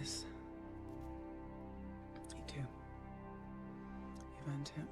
is. Me too. Even too.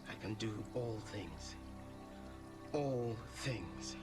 I can do all things. All things.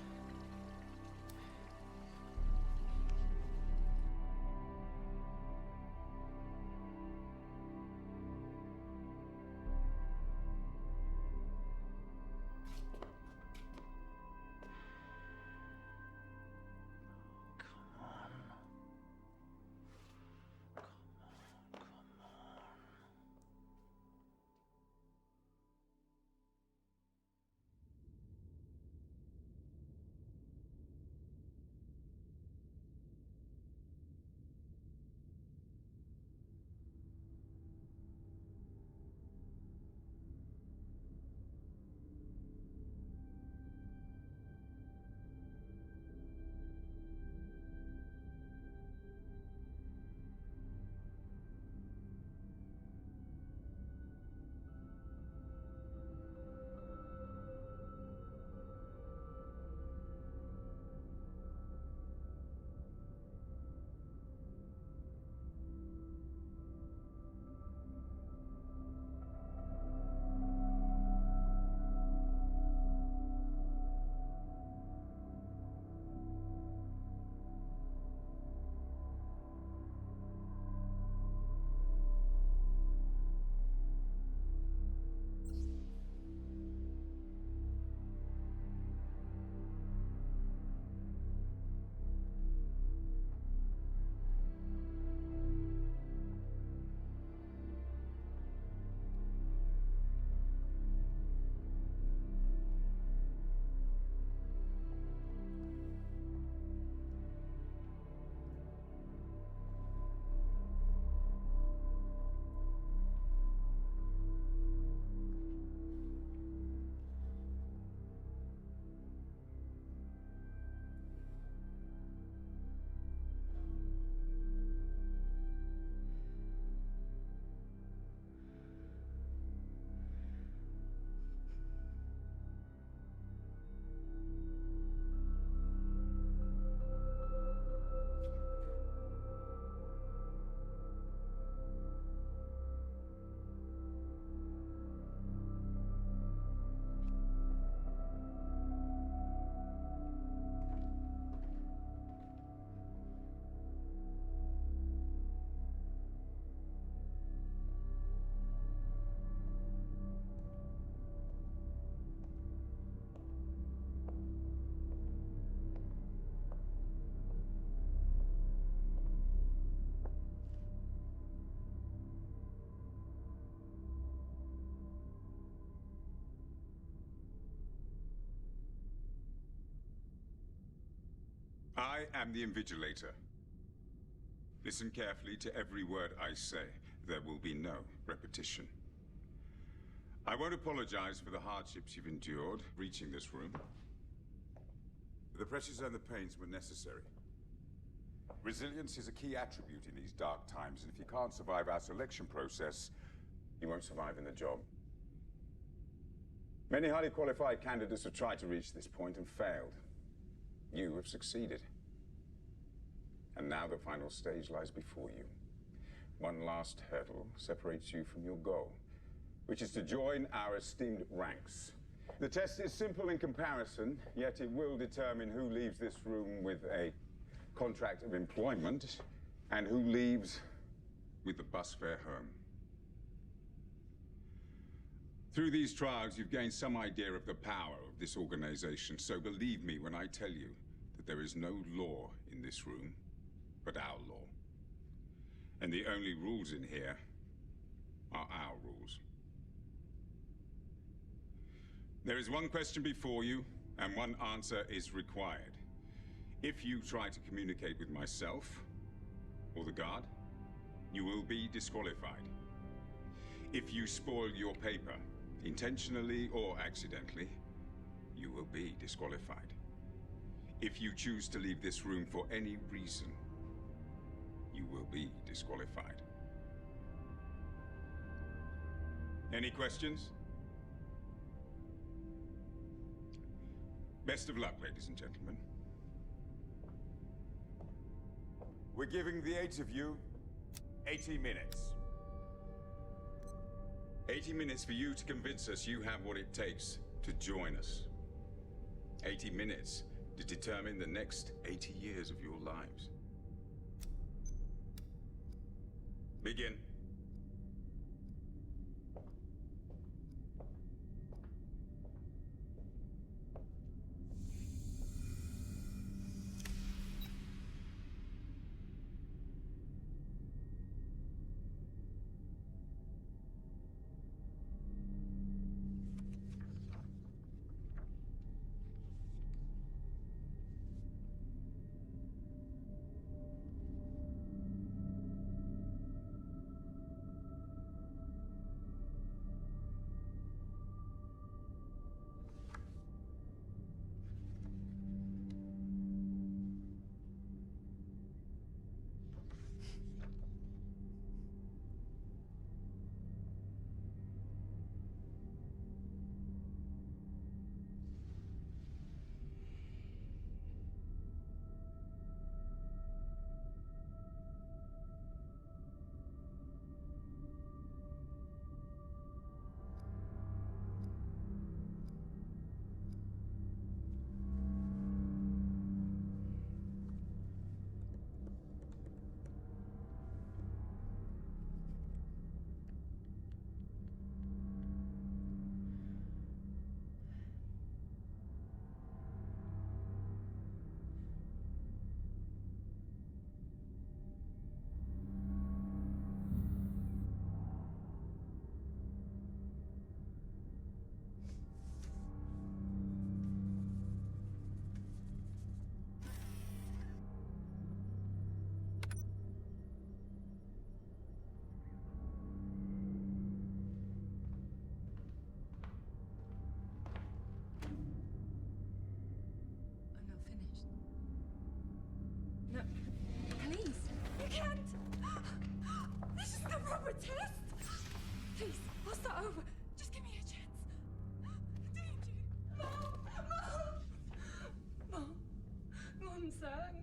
I am the Invigilator. Listen carefully to every word I say. There will be no repetition. I won't apologize for the hardships you've endured reaching this room. The pressures and the pains were necessary. Resilience is a key attribute in these dark times, and if you can't survive our selection process, you won't survive in the job. Many highly qualified candidates have tried to reach this point and failed. You have succeeded. And now the final stage lies before you. One last hurdle separates you from your goal, which is to join our esteemed ranks. The test is simple in comparison, yet it will determine who leaves this room with a contract of employment and who leaves with the bus fare home. Through these trials, you've gained some idea of the power of this organization, so believe me when I tell you that there is no law in this room but our law. And the only rules in here are our rules. There is one question before you, and one answer is required. If you try to communicate with myself or the guard, you will be disqualified. If you spoil your paper, intentionally or accidentally, you will be disqualified. If you choose to leave this room for any reason, you will be disqualified. Any questions? Best of luck, ladies and gentlemen. We're giving the 8 of you 80 minutes. 80 minutes for you to convince us you have what it takes to join us. 80 minutes to determine the next 80 years of your lives. Begin. No, please, you can't! This is the proper test! Please, I'll start over. Just give me a chance. Danger! Mom! Mom, son.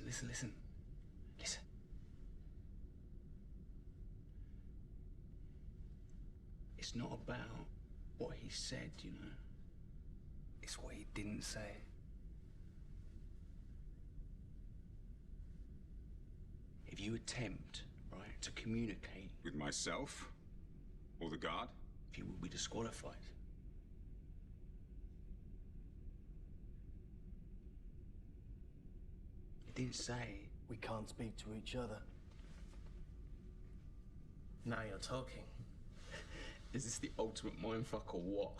Listen. Listen. It's not about what he said, you know. It's what he didn't say. If you attempt, right, to communicate... With myself? Or the guard? You will be disqualified. It didn't say... We can't speak to each other. Now you're talking. Is this the ultimate mindfuck or what?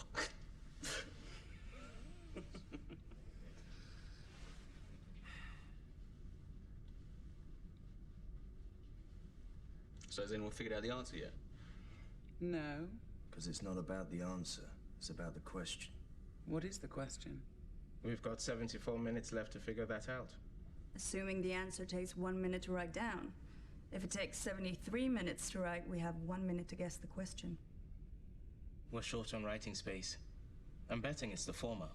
So has anyone figured out the answer yet? No. Because it's not about the answer, it's about the question. What is the question? We've got 74 minutes left to figure that out. Assuming the answer takes 1 minute to write down. If it takes 73 minutes to write, we have 1 minute to guess the question. We're short on writing space. I'm betting it's the former.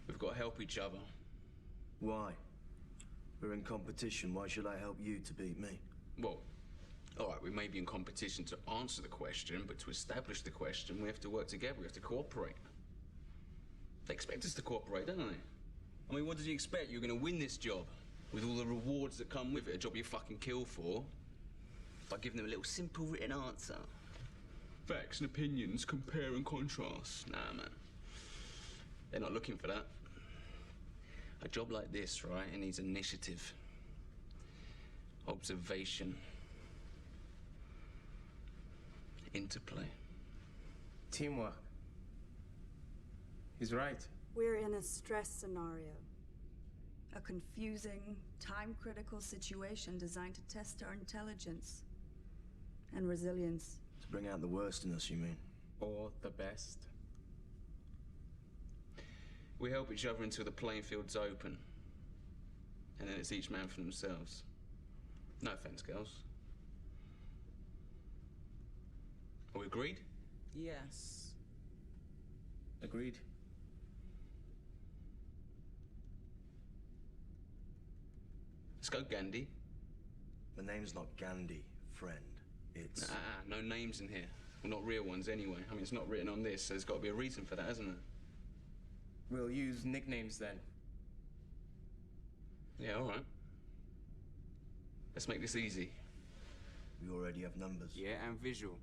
We've got to help each other. Why? We're in competition, why should I help you to beat me? Well, all right, we may be in competition to answer the question, but to establish the question, we have to work together, we have to cooperate. They expect us to cooperate, don't they? I mean, what did you expect? You're going to win this job with all the rewards that come with it, a job you fucking kill for, by giving them a little simple written answer. Facts and opinions, compare and contrast. Nah, man. They're not looking for that. A job like this, right, it needs initiative, observation, interplay. Teamwork. He's right. We're in a stress scenario. A confusing, time-critical situation designed to test our intelligence and resilience. To bring out the worst in us, you mean? Or the best. We help each other until the playing field's open. And then it's each man for themselves. No offense, girls. Are we agreed? Yes. Agreed. Let's go, Gandhi. The name's not Gandhi, friend. It's... No names in here. Well, not real ones anyway. I mean, it's not written on this, so there's got to be a reason for that, hasn't there? We'll use nicknames then. Yeah, all right. Let's make this easy. We already have numbers. Yeah, and visual.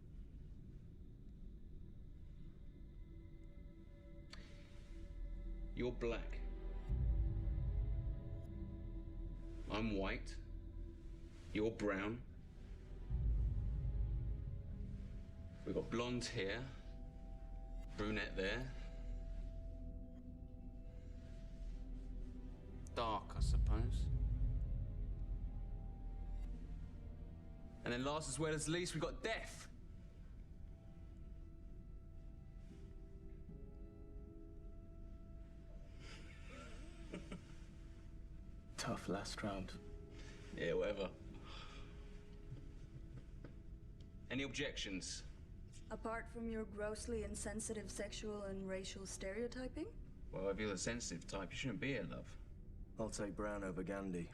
You're black. I'm white. You're brown. We've got blonde hair. Brunette there. Dark, I suppose. And then last as well as least, we've got death. Tough last round. Yeah, whatever. Any objections? Apart from your grossly insensitive sexual and racial stereotyping? Well, if you're the sensitive type, you shouldn't be here, love. I'll take Brown over Gandhi.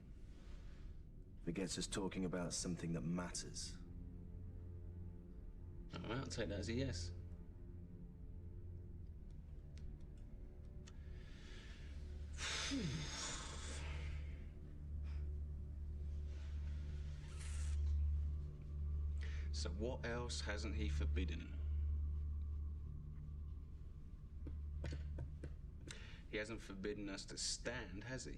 If it gets us talking about something that matters. All right, I'll take that as a yes. So what else hasn't he forbidden? He hasn't forbidden us to stand, has he?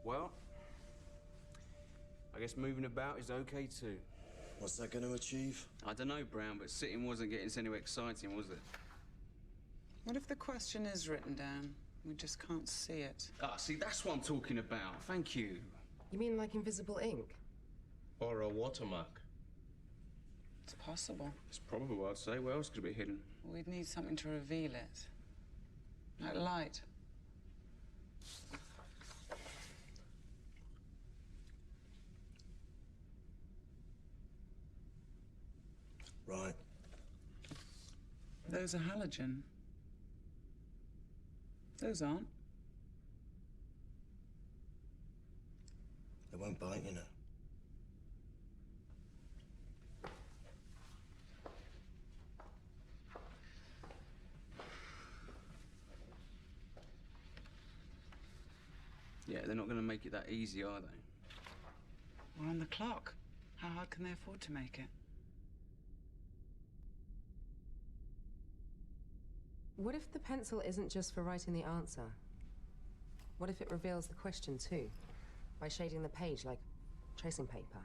Well, I guess moving about is okay too. What's that going to achieve? I don't know, Brown, but sitting wasn't getting us anywhere exciting, was it? What if the question is written down? We just can't see it. Ah, see, that's what I'm talking about. Thank you. You mean like invisible ink? Or a watermark? It's possible. It's probable, I'd say. Where else could it be hidden? We'd need something to reveal it. Like light. Right. Those are halogen. Those aren't. They won't bite, you know. Yeah, they're not going to make it that easy, are they? We're on the clock. How hard can they afford to make it? What if the pencil isn't just for writing the answer? What if it reveals the question too? By shading the page like tracing paper?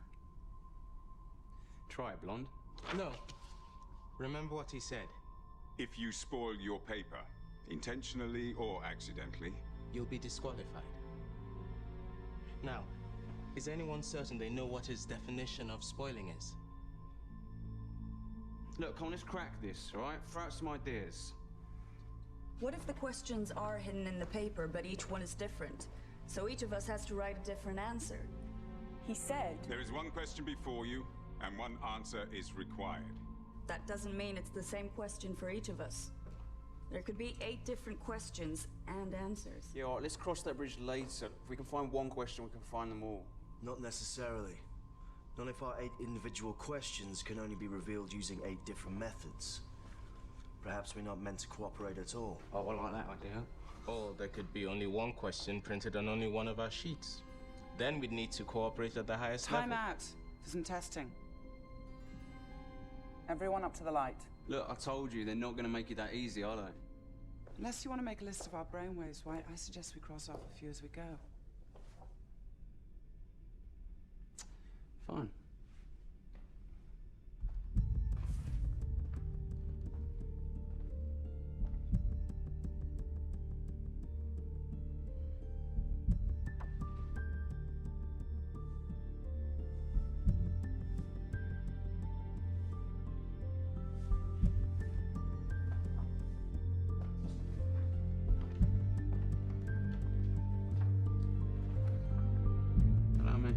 Try it, Blonde. No. Remember what he said. If you spoil your paper, intentionally or accidentally, You'll be disqualified. Now, is anyone certain they know what his definition of spoiling is? Look, come on, let's crack this, all right? Throw out some ideas. What if the questions are hidden in the paper, but each one is different? So each of us has to write a different answer. He said... there is one question before you, and one answer is required. That doesn't mean it's the same question for each of us. There could be 8 different questions and answers. Yeah, all right, let's cross that bridge later. If we can find one question, we can find them all. Not necessarily. Not if our 8 individual questions can only be revealed using 8 different methods. Perhaps we're not meant to cooperate at all. Oh, I like that idea. Or there could be only one question printed on only one of our sheets. Then we'd need to cooperate at the highest Time level. out for some testing. Everyone up to the light. Look, I told you, they're not going to make it that easy, are they? Unless you want to make a list of our brainwaves, White, I suggest we cross off a few as we go. Fine. Allow me.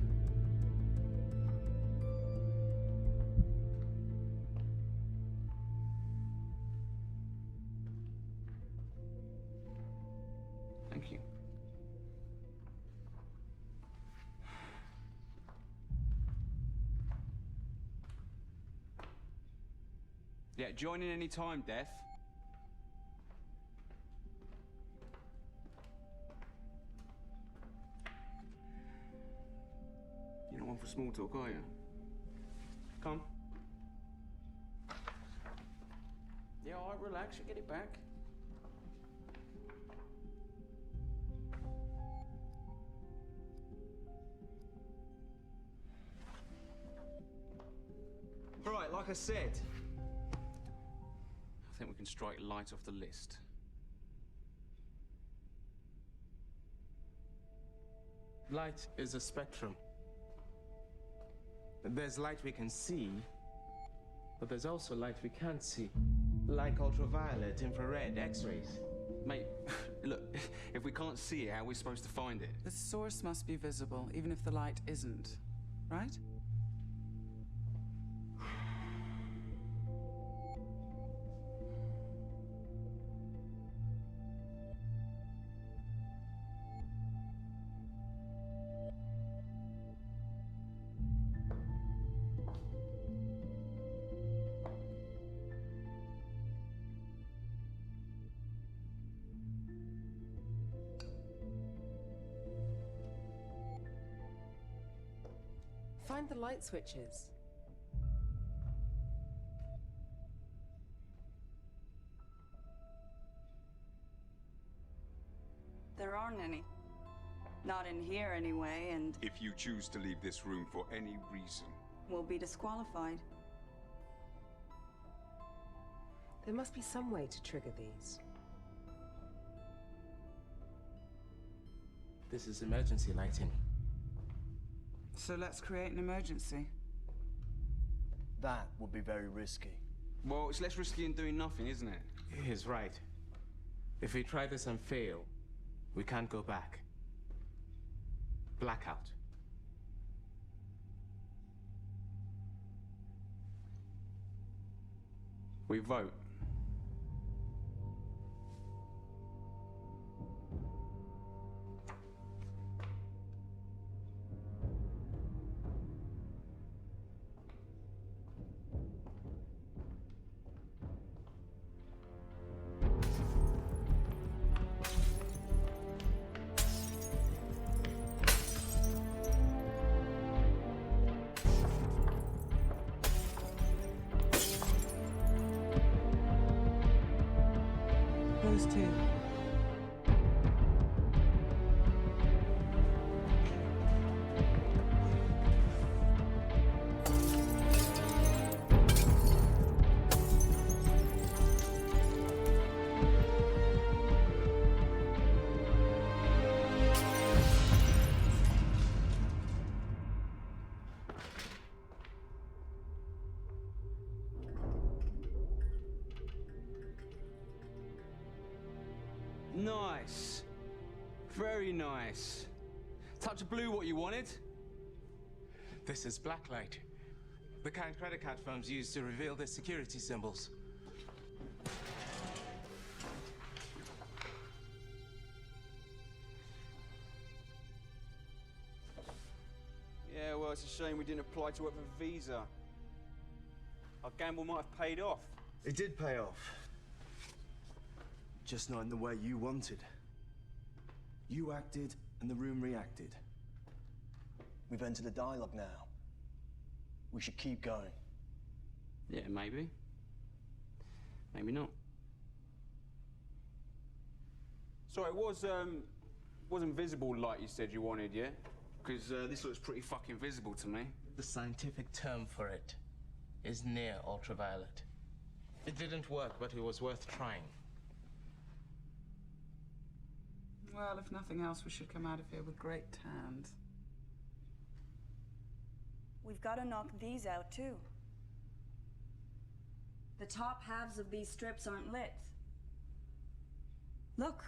Thank you. Yeah, join in any time, Death. You're not one for small talk, are you? Come. Yeah, all right, relax, you get it back. Right, like I said. I think we can strike light off the list. Light is a spectrum. There's light we can see, but there's also light we can't see. Like ultraviolet, infrared, X-rays. Mate, look, if we can't see it, how are we supposed to find it? The source must be visible, even if the light isn't. Right? Find the light switches. There aren't any. Not in here, anyway, and If you choose to leave this room for any reason, we'll be disqualified. There must be some way to trigger these. This is emergency lighting. So let's create an emergency. That would be very risky. Well, it's less risky than doing nothing, isn't it? He's right. If we try this and fail, we can't go back. Blackout. We vote. Those two. Nice. Very nice. Touch of blue, what you wanted? This is blacklight. The kind credit card firms use to reveal their security symbols. Yeah, well, it's a shame we didn't apply to work for Visa. Our gamble might have paid off. It did pay off. Just not in the way you wanted. You acted, and the room reacted. We've entered a dialogue now. We should keep going. Yeah, maybe. Maybe not. So it wasn't visible like you said you wanted, yeah? Because this looks pretty fucking visible to me. The scientific term for it is near ultraviolet. It didn't work, but it was worth trying. Well, if nothing else, we should come out of here with great tans. We've got to knock these out, too. The top halves of these strips aren't lit. Look.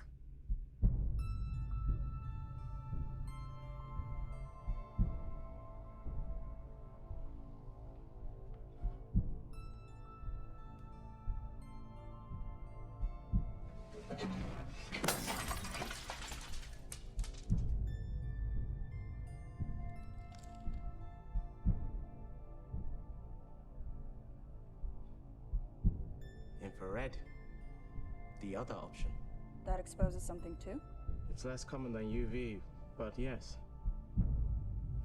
Infrared. The other option. That exposes something, too? It's less common than UV, but yes.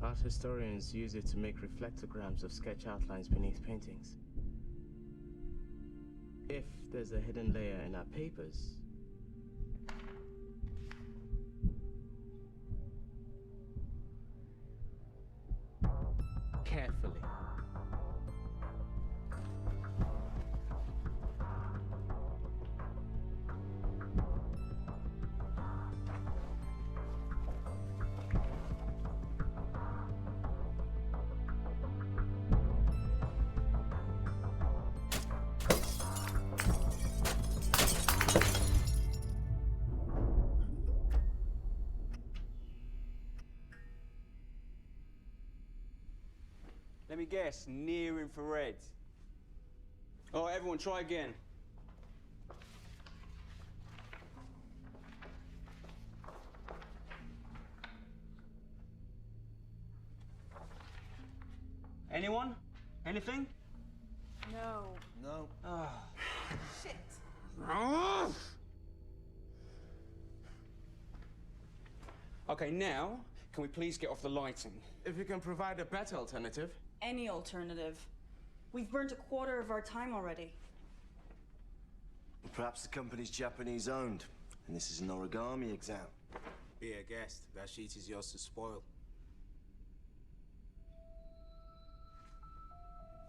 Art historians use it to make reflectograms of sketch outlines beneath paintings. If there's a hidden layer in our papers, carefully. Let me guess, near infrared. All right, everyone, try again. Anyone? Anything? No. No. Shit! Okay, now, can we please get off the lighting? If you can provide a better alternative. Any alternative. We've burnt a quarter of our time already. Perhaps the company's Japanese owned, and this is an origami exam. Be a guest. That sheet is yours to spoil.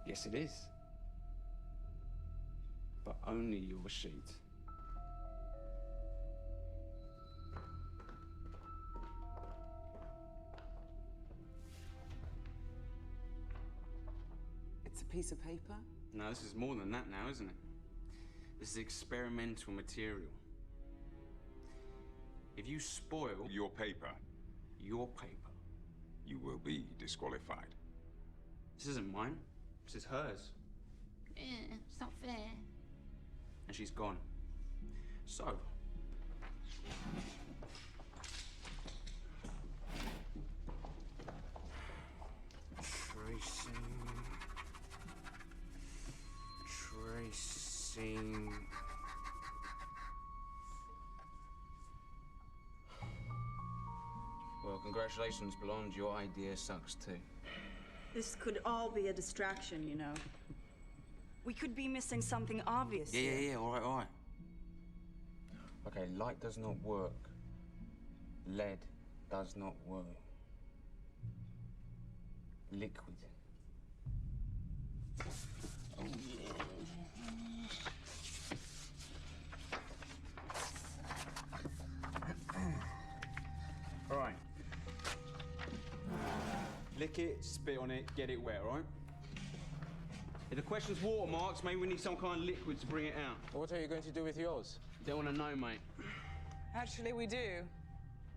Yes, it is. But only your sheet. It's a piece of paper? No, this is more than that now, isn't it? This is experimental material. If you spoil Your paper, your paper, you will be disqualified. this isn't mine. This is hers. It's not fair. And she's gone. So, tracing. Well, congratulations, Blonde. Your idea sucks too. This could all be a distraction, you know. We could be missing something obvious. Yeah, all right. Okay, light does not work. Lead does not work. Liquid. Oh, yeah. All right. Lick it, spit on it, get it wet, all right? If the question's watermarks, maybe we need some kind of liquid to bring it out. What are you going to do with yours? Don't want to know, mate. Actually, we do.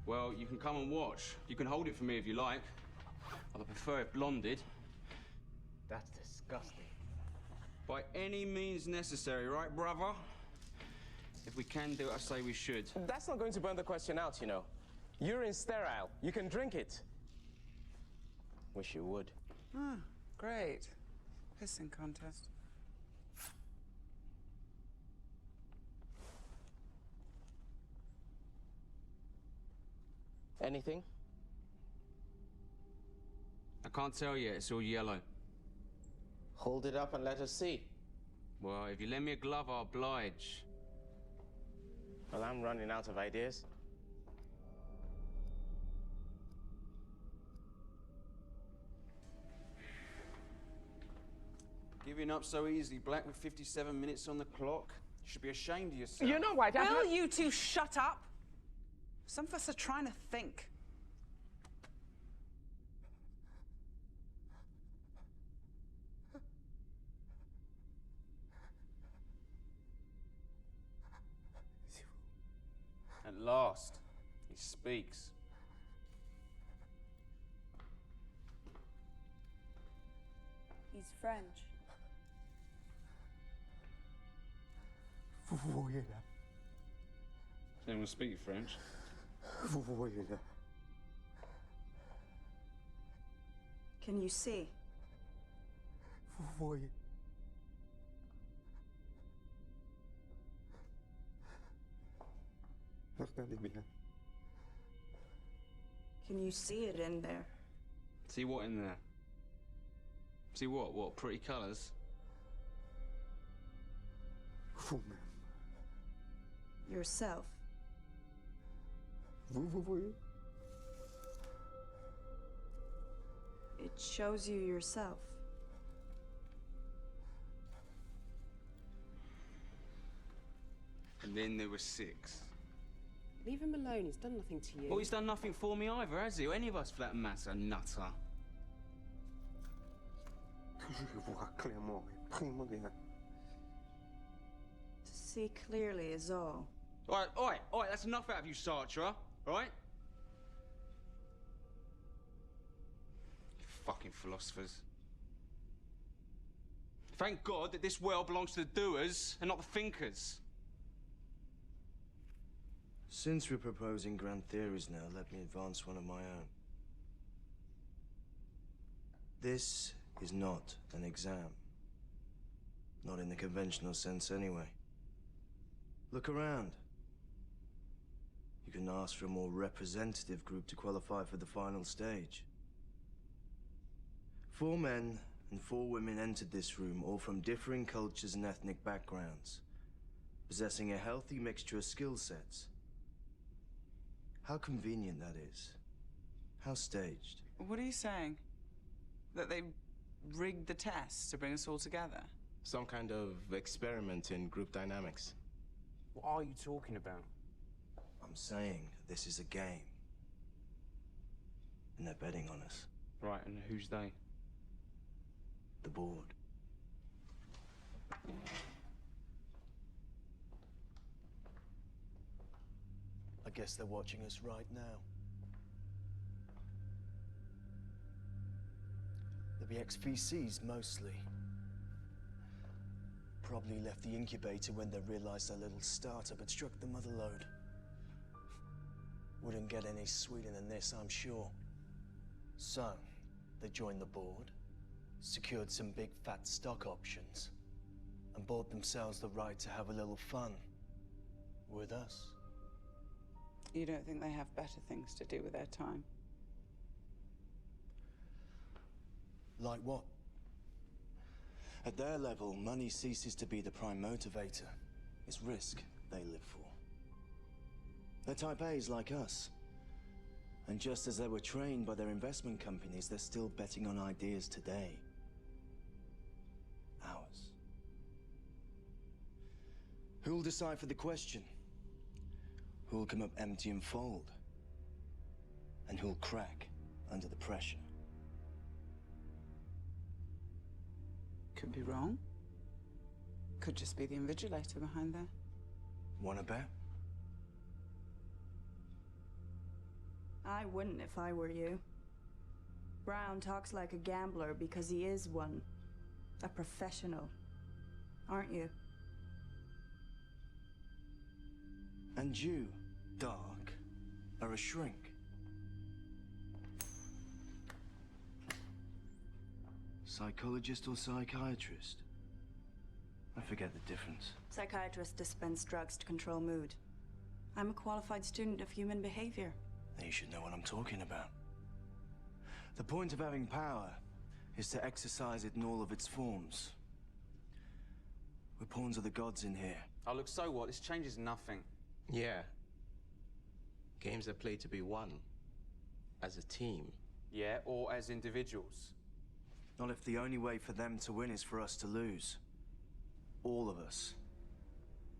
Well, you can come and watch. You can hold it for me if you like. I'd prefer it blonded. That's disgusting. By any means necessary, right, brother? If we can do it, I say we should. That's not going to burn the question out, you know. Urine's sterile. You can drink it. Wish you would. Ah, great. Pissing contest. Anything? I can't tell yet. It's all yellow. Hold it up and let us see. Well, if you lend me a glove, I'll oblige. Well, I'm running out of ideas. Giving up so easily, Black, with 57 minutes on the clock. You should be ashamed of yourself. You know what? Will you two shut up? Some of us are trying to think. At last, he speaks. He's French. Does anyone speak French? Can you see? Can you see it in there? See what in there? See what? What? Pretty colours? Yourself. It shows you yourself. And then there were 6. Leave him alone. He's done nothing to you. Well, he's done nothing for me either, has he? Or any of us, for that matter, nutter. To see clearly is all. All right, that's enough out of you, Sartre, all right? You fucking philosophers. Thank God that this world belongs to the doers and not the thinkers. Since we're proposing grand theories now, let me advance one of my own. This is not an exam. Not in the conventional sense, anyway. Look around. You can ask for a more representative group to qualify for the final stage. 4 men and 4 women entered this room, all from differing cultures and ethnic backgrounds, possessing a healthy mixture of skill sets. How convenient that is. How staged. What are you saying? That they rigged the tests to bring us all together? Some kind of experiment in group dynamics. What are you talking about? I'm saying this is a game. And they're betting on us. Right, and who's they? The board. I guess they're watching us right now. They'll be ex-VCs mostly. Probably left the incubator when they realized their little startup had struck the mother load. Wouldn't get any sweeter than this, I'm sure. So, they joined the board, secured some big fat stock options, and bought themselves the right to have a little fun with us. You don't think they have better things to do with their time? Like what? At their level, money ceases to be the prime motivator. It's risk they live for. They're type A's like us. And just as they were trained by their investment companies, they're still betting on ideas today. Ours. Who'll decipher the question? Who'll come up empty and fold? And who'll crack under the pressure? Could be wrong. Could just be the invigilator behind there. Wanna bet? I wouldn't if I were you. Brown talks like a gambler because he is one. A professional. Aren't you? And you, Dark, are a shrink. Psychologist or psychiatrist? I forget the difference. Psychiatrists dispense drugs to control mood. I'm a qualified student of human behavior. Then you should know what I'm talking about. The point of having power is to exercise it in all of its forms. We're pawns of the gods in here. Oh, look, so what? This changes nothing. Yeah. Games are played to be won. As a team. Yeah, or as individuals. Not if the only way for them to win is for us to lose. All of us.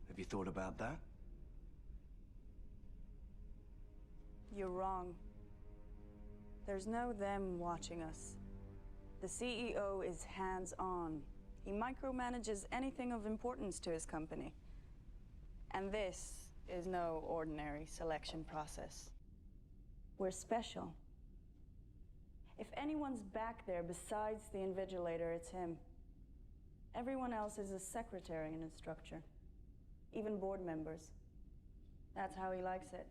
Have you thought about that? You're wrong. There's no them watching us. The CEO is hands-on. He micromanages anything of importance to his company. And this is no ordinary selection process. We're special. If anyone's back there besides the invigilator, it's him. Everyone else is a secretary in his structure. Even board members. That's how he likes it.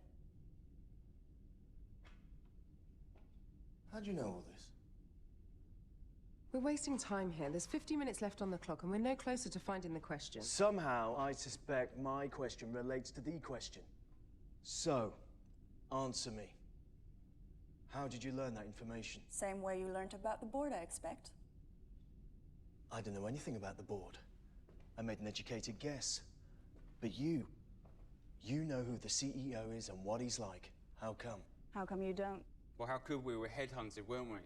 How'd you know all this? We're wasting time here. There's 50 minutes left on the clock, and we're no closer to finding the question. Somehow, I suspect my question relates to the question. So, answer me. How did you learn that information? Same way you learned about the board, I expect. I don't know anything about the board. I made an educated guess. But you know who the CEO is and what he's like. How come? How come you don't? Well, how could we? We were headhunted, weren't we?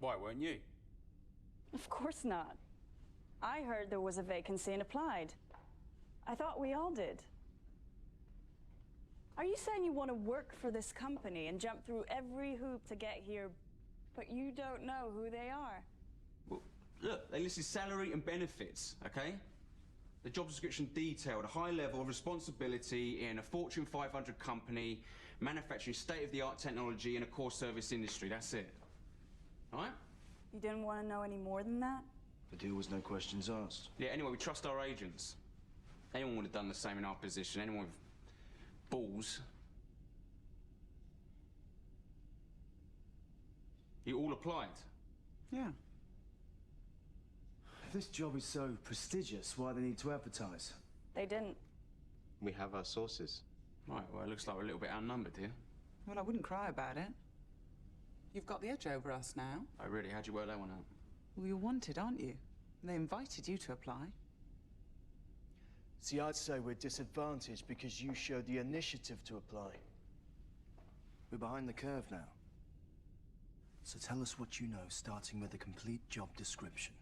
Why, weren't you? Of course not. I heard there was a vacancy and applied. I thought we all did. Are you saying you want to work for this company and jump through every hoop to get here, but you don't know who they are? Well, look, they listed salary and benefits, okay? The job description detailed a high level of responsibility in a Fortune 500 company, manufacturing state-of-the-art technology in a core service industry. That's it. All right? You didn't want to know any more than that? The deal was no questions asked. Yeah, anyway, we trust our agents. Anyone would have done the same in our position. Anyone with balls. You all applied? Yeah. If this job is so prestigious, why do they need to advertise? They didn't. We have our sources. Right, well, it looks like we're a little bit outnumbered here. Well, I wouldn't cry about it. You've got the edge over us now. Oh, really? How'd you work that one out? Well, you're wanted, aren't you? They invited you to apply. See, I'd say we're disadvantaged because you showed the initiative to apply. We're behind the curve now. So tell us what you know, starting with a complete job description.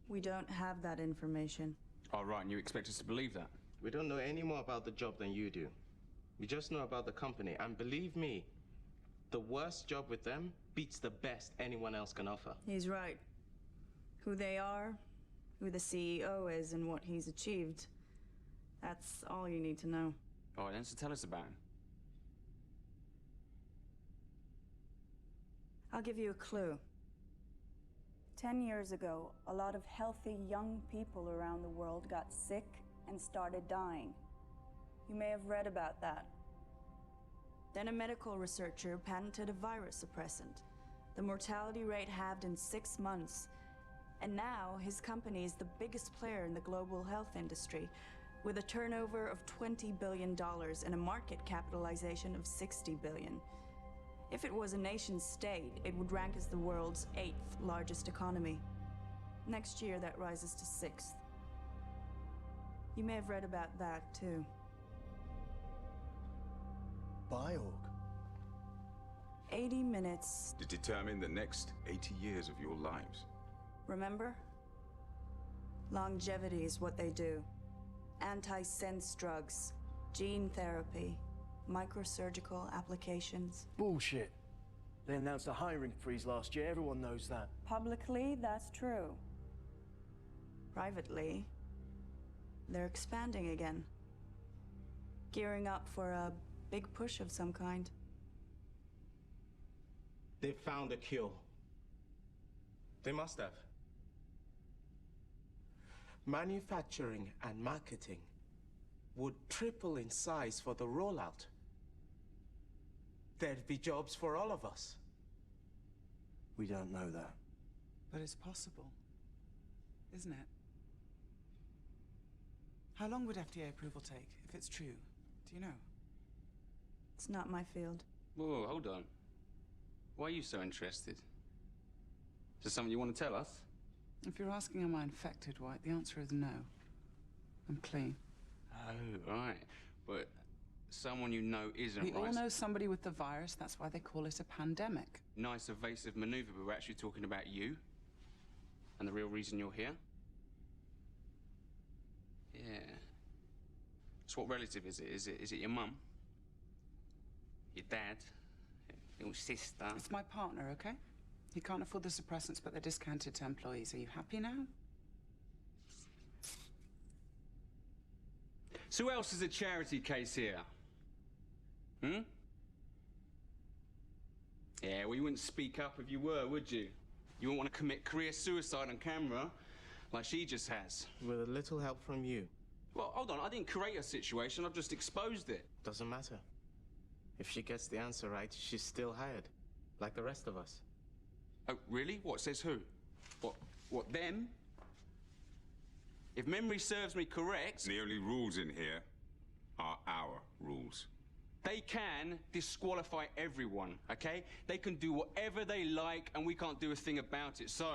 We don't have that information. Oh, right, and you expect us to believe that? We don't know any more about the job than you do. We just know about the company, and believe me, the worst job with them beats the best anyone else can offer. He's right. Who they are, who the CEO is, and what he's achieved. That's all you need to know. All right, then, so tell us about him. I'll give you a clue. 10 years ago, a lot of healthy young people around the world got sick and started dying. You may have read about that. Then a medical researcher patented a virus suppressant. The mortality rate halved in 6 months. And now his company is the biggest player in the global health industry, with a turnover of $20 billion and a market capitalization of $60 billion. If it was a nation state, it would rank as the world's 8th largest economy. Next year, that rises to 6th. You may have read about that, too. Biorg. 80 minutes. To determine the next 80 years of your lives. Remember? Longevity is what they do. Anti-sense drugs, gene therapy, microsurgical applications. Bullshit. They announced a hiring freeze last year. Everyone knows that. Publicly, that's true. Privately, they're expanding again. Gearing up for a big push of some kind. They found a cure. They must have. Manufacturing and marketing would triple in size for the rollout. There'd be jobs for all of us. We don't know that. But it's possible, isn't it? How long would FDA approval take, if it's true? Do you know? It's not my field. Whoa, hold on. Why are you so interested? Is there something you want to tell us? If you're asking am I infected, White, the answer is no. I'm clean. Oh, right. But someone you know isn't, We right? all know somebody with the virus, that's why they call it a pandemic. Nice evasive maneuver, but we're actually talking about you. And the real reason you're here. Yeah. So what relative is it? Is it your mum? Your dad? Your sister? It's my partner, okay? He can't afford the suppressants, but they're discounted to employees. Are you happy now? So who else is a charity case here? Hmm? Yeah, well, you wouldn't speak up if you were, would you? You wouldn't want to commit career suicide on camera like she just has. With a little help from you. Well, hold on, I didn't create a situation, I've just exposed it. Doesn't matter. If she gets the answer right, she's still hired. Like the rest of us. Oh, really? What, says who? What, them? If memory serves me correct... The only rules in here are our rules. They can disqualify everyone, okay? They can do whatever they like and we can't do a thing about it. So,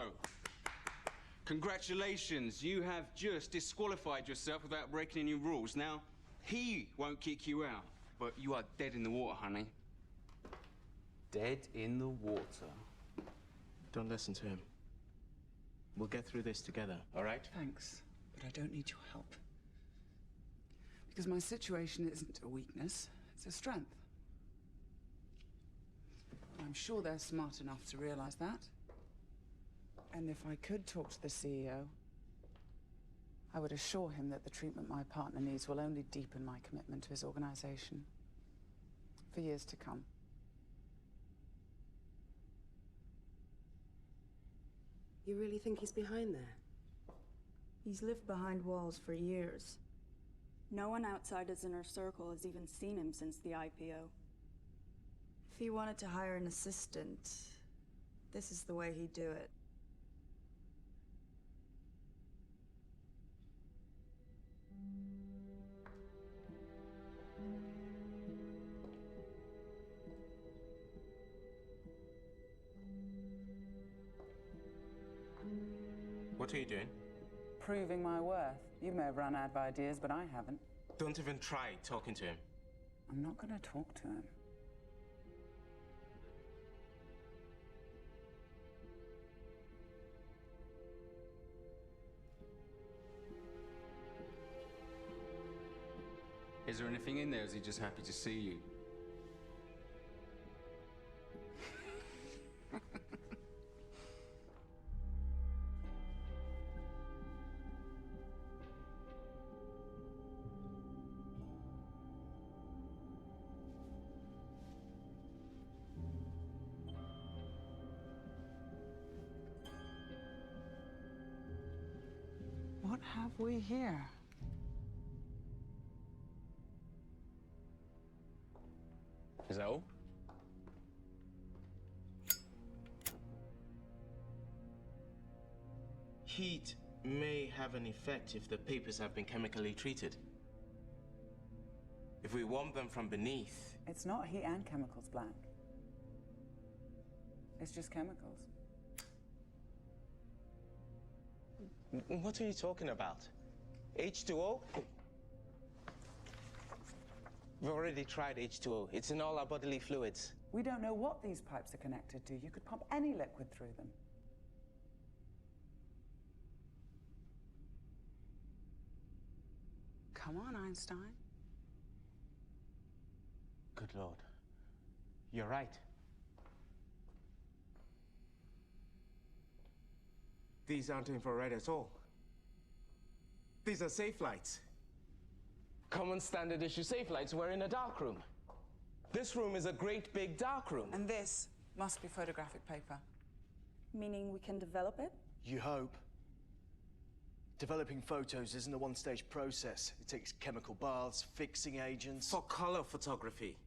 congratulations, you have just disqualified yourself without breaking any rules. Now, he won't kick you out, but you are dead in the water, honey. Dead in the water. Don't listen to him. We'll get through this together, all right? Thanks, but I don't need your help. Because my situation isn't a weakness, it's a strength. I'm sure they're smart enough to realize that. And if I could talk to the CEO, I would assure him that the treatment my partner needs will only deepen my commitment to his organization for years to come. You really think he's behind there? He's lived behind walls for years. No one outside his inner circle has even seen him since the IPO. If he wanted to hire an assistant, this is the way he'd do it. What are you doing? Proving my worth. You may have run out of ideas, but I haven't. Don't even try talking to him. I'm not going to talk to him. Is there anything in there, or is he just happy to see you? have we here? Is that all? Heat may have an effect if the papers have been chemically treated. If we warm them from beneath... It's not heat and chemicals, Black. It's just chemicals. What are you talking about? H2O? We've already tried H2O. It's in all our bodily fluids. We don't know what these pipes are connected to. You could pump any liquid through them. Come on, Einstein. Good Lord. You're right. These aren't infrared at all. These are safe lights. Common standard issue safe lights were in a dark room. This room is a great big dark room. And this must be photographic paper. Meaning we can develop it? You hope. Developing photos isn't a one-stage process. It takes chemical baths, fixing agents. For color photography.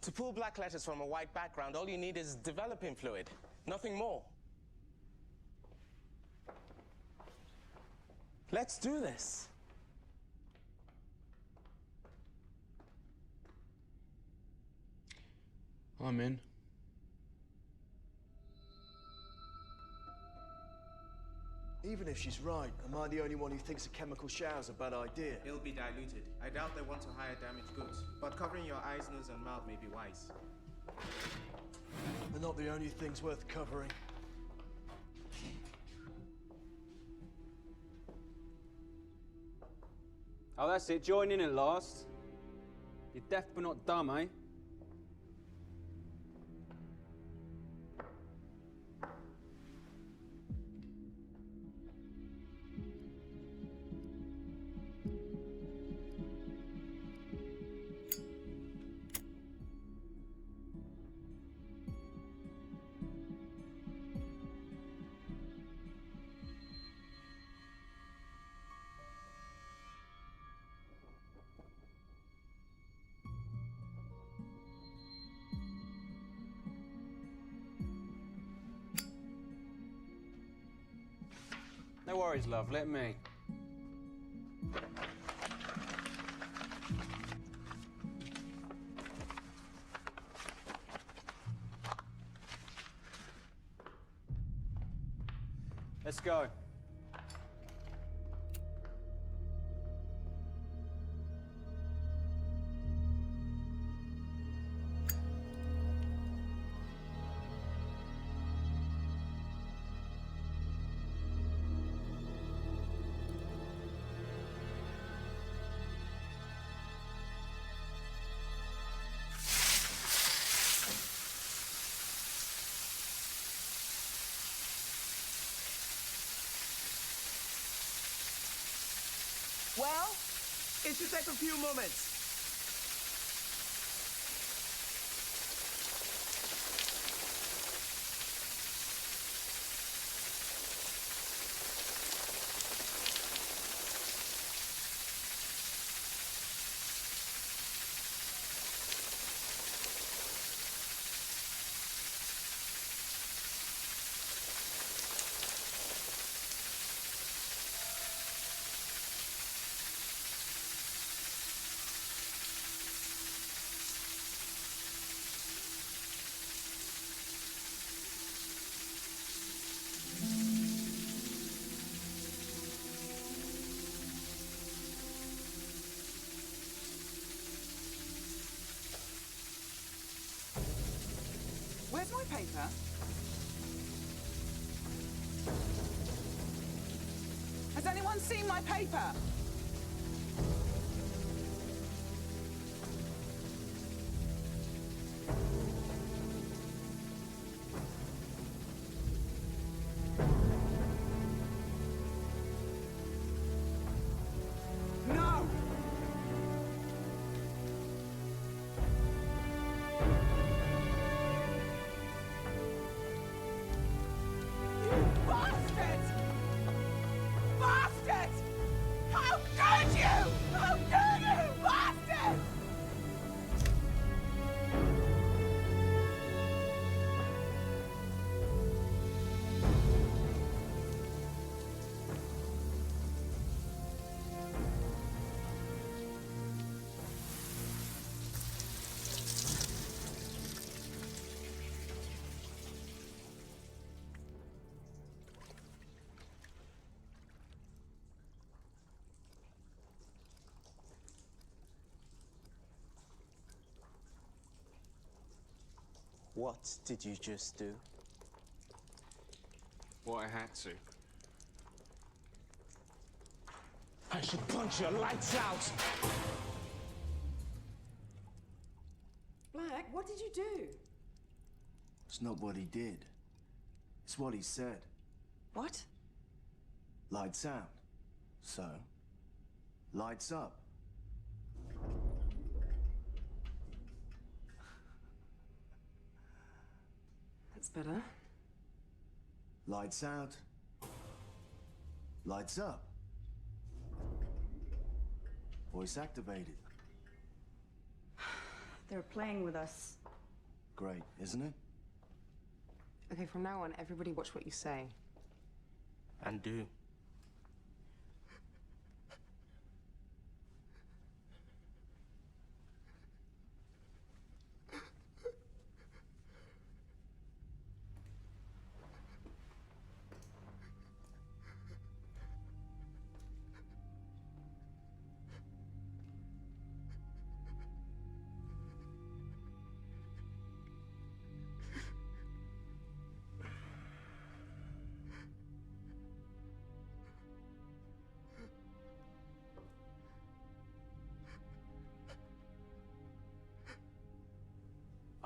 To pull black letters from a white background, all you need is developing fluid. Nothing more. Let's do this. I'm in. Even if she's right, am I the only one who thinks a chemical shower's a bad idea? It'll be diluted. I doubt they want to hire damaged goods. But covering your eyes, nose, and mouth may be wise. They're not the only things worth covering. Oh, that's it. Join in at last. You're deaf but not dumb, eh? No worries, love. Let me. Let's go. Well, it should take a few moments. Where's my paper? Has anyone seen my paper? No! You bastard! Bastard! What did you just do? What I had to. I should punch your lights out! Black, what did you do? It's not what he did. It's what he said. What? Lights out. So, lights up. That's better. Lights out. Lights up. Voice activated. They're playing with us. Great, isn't it? Okay, from now on, everybody watch what you say. And do.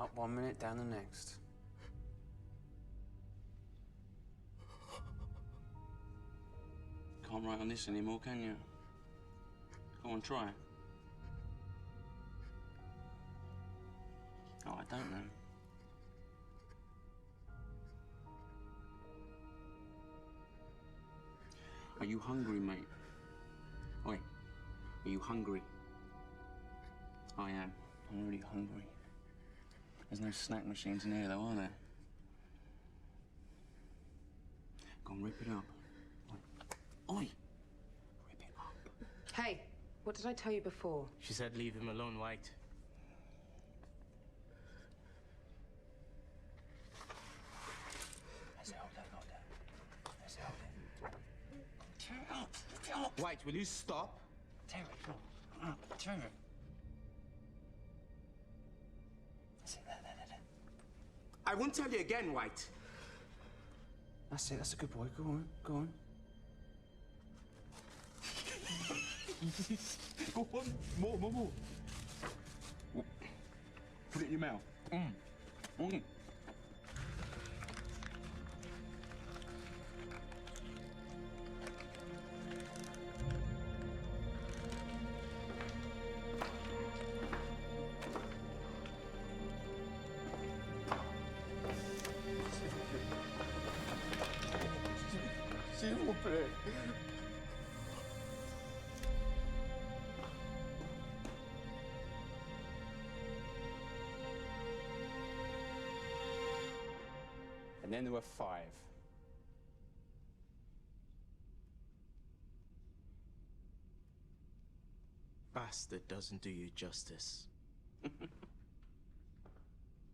Up 1 minute, down the next. Can't write on this anymore, can you? Go on, try. Oh, I don't know. Are you hungry, mate? Oi, are you hungry? I am. I'm really hungry. There's no snack machines in here, though, are there? Go on, rip it up. Oi! Rip it up. Hey, what did I tell you before? She said leave him alone, White. White, will you stop? Tear it up. Tear it. I won't tell you again, White. That's it, that's a good boy. Go on, go on. Go on, more. Put it in your mouth. Mm. S'il vous plaît. And then there were 5. Bastard doesn't do you justice.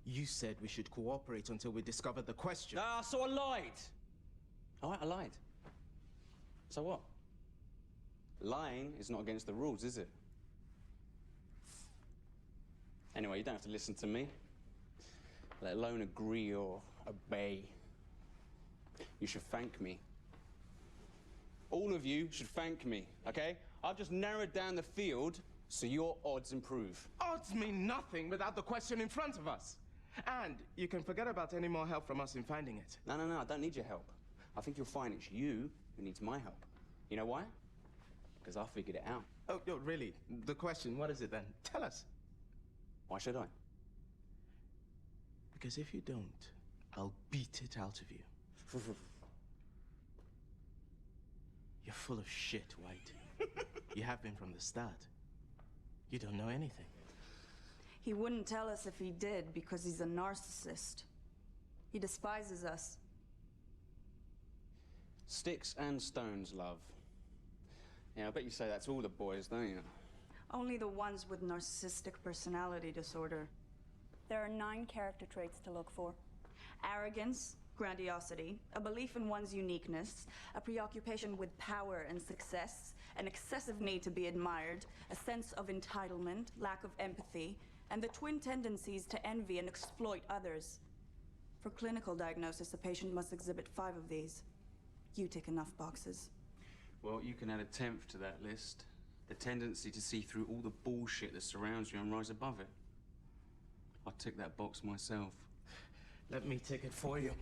You said we should cooperate until we discover the question. Ah, so I lied. All right, I lied. So what? Lying is not against the rules, is it? Anyway, you don't have to listen to me, let alone agree or obey. You should thank me. All of you should thank me, okay? I've just narrowed down the field so your odds improve. Odds mean nothing without the question in front of us. And you can forget about any more help from us in finding it. No, I don't need your help. I think you'll find it's you who needs my help. You know why? Because I figured it out. Oh, really? The question, what is it then? Tell us. Why should I? Because if you don't, I'll beat it out of you. You're full of shit, White. You have been from the start. You don't know anything. He wouldn't tell us if he did because he's a narcissist. He despises us. Sticks and stones, love. Yeah, I bet you say that to all the boys, don't you? Only the ones with narcissistic personality disorder. There are 9 character traits to look for. Arrogance, grandiosity, a belief in one's uniqueness, a preoccupation with power and success, an excessive need to be admired, a sense of entitlement, lack of empathy, and the twin tendencies to envy and exploit others. For clinical diagnosis, the patient must exhibit 5 of these. You tick enough boxes. Well, you can add a 10th to that list. The tendency to see through all the bullshit that surrounds you and rise above it. I tick that box myself. Let me tick it for you.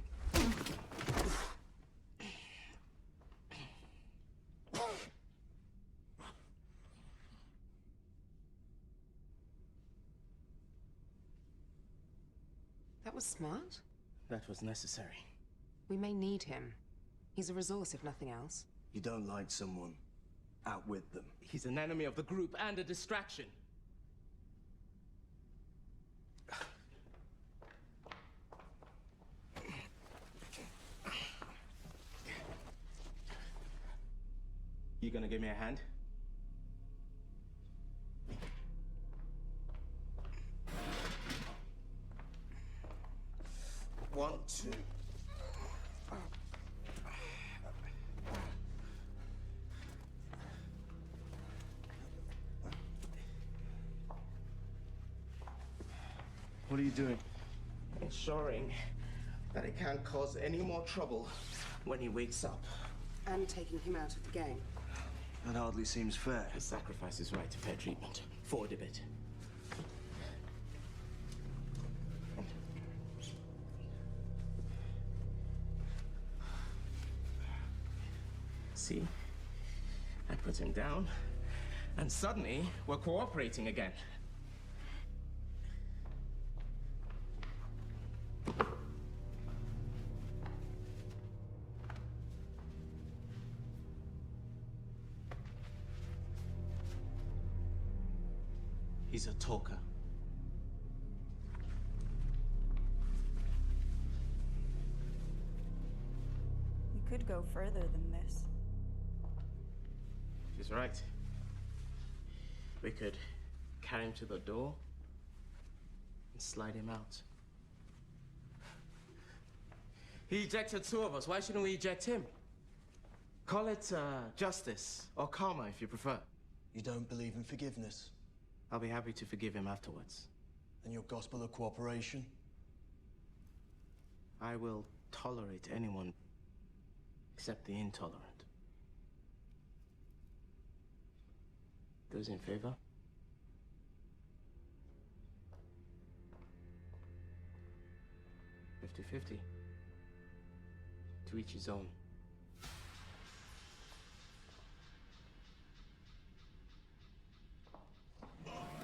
That was smart. That was necessary. We may need him. He's a resource, if nothing else. You don't like someone, outwit them. He's an enemy of the group and a distraction. You gonna give me a hand? One, two. What are you doing? Ensuring that it can't cause any more trouble when he wakes up. And taking him out of the game. That hardly seems fair. He sacrifices right to fair treatment. Forward a bit. See? I put him down, and suddenly we're cooperating again. He's a talker. We could go further than this. She's right. We could carry him to the door and slide him out. He ejected 2 of us. Why shouldn't we eject him? Call it justice or karma if you prefer. You don't believe in forgiveness? I'll be happy to forgive him afterwards. And your gospel of cooperation? I will tolerate anyone except the intolerant. Those in favor? "50-50. To each his own.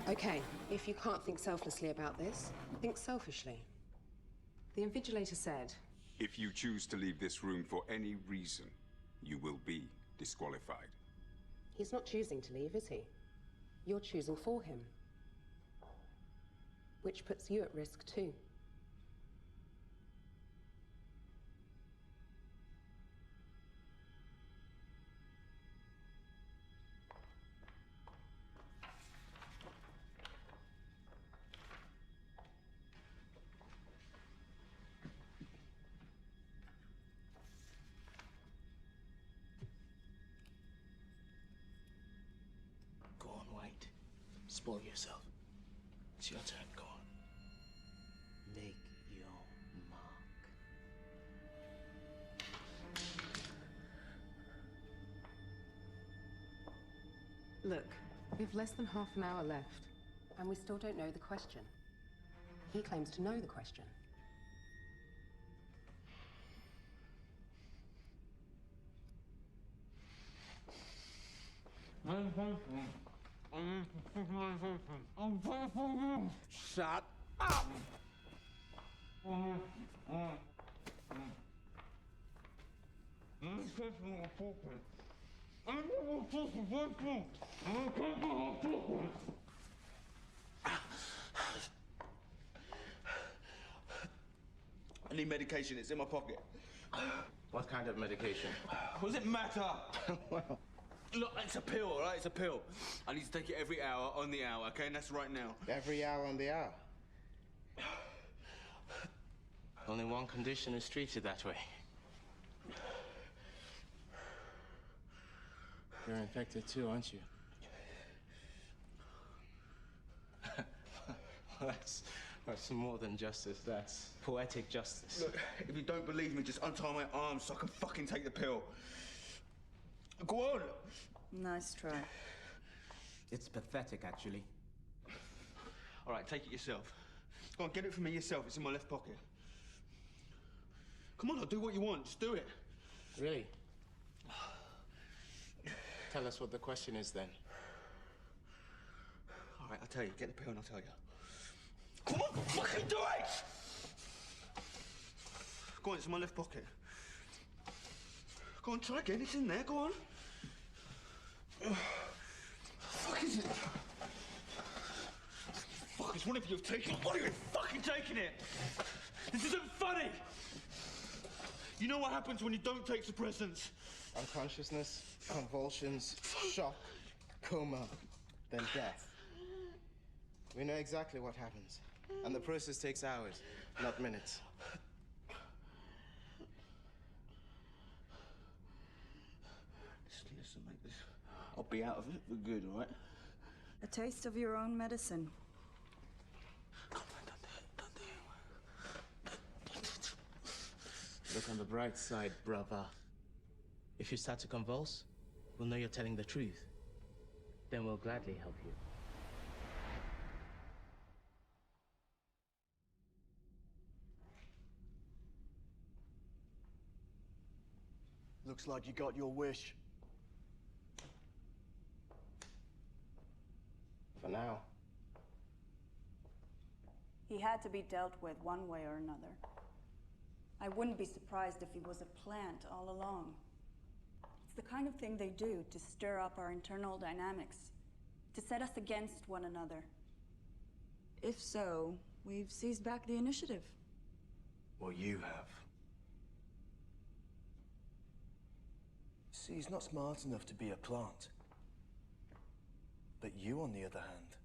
Okay, if you can't think selflessly about this, think selfishly. The invigilator said, If you choose to leave this room for any reason, you will be disqualified. he's not choosing to leave, is he? You're choosing for him. Which puts you at risk too. Go on, White. Spoil yourself. It's your turn, go on. Make your mark. Look, we've less than half an hour left, and we still don't know the question. He claims to know the question. Shut up! I need medication. It's in my pocket. What kind of medication? What does it matter? Look, it's a pill, all right? It's a pill. I need to take it every hour on the hour, okay? And that's right now. Every hour on the hour. Only one condition is treated that way. You're infected too, aren't you? That's more than justice, that's poetic justice. Look, if you don't believe me, just untie my arms so I can fucking take the pill. Go on! Nice try. It's pathetic, actually. All right, take it yourself. Go on, get it for me yourself. It's in my left pocket. Come on, I'll do what you want. Just do it. Really? Tell us what the question is, then. All right, I'll tell you. Get the pill and I'll tell you. Come on, fucking do it! Go on, it's in my left pocket. Go on, try again. It's in there. Go on. Fuck is it? Fuck, it's one of you have taken it. One of you fucking taking it! This isn't funny! You know what happens when you don't take suppressants? Unconsciousness, convulsions, shock, coma, then death. We know exactly what happens. And the process takes hours, not minutes. Listen, mate, this... I'll be out of it for good, all right? A taste of your own medicine. Come on, don't do it. Look on the bright side, brother. If you start to convulse, we'll know you're telling the truth. Then we'll gladly help you. Looks like you got your wish. For now. He had to be dealt with one way or another. I wouldn't be surprised if he was a plant all along. It's the kind of thing they do to stir up our internal dynamics, to set us against one another. If so, we've seized back the initiative. Well, you have. See, he's not smart enough to be a plant. But you, on the other hand...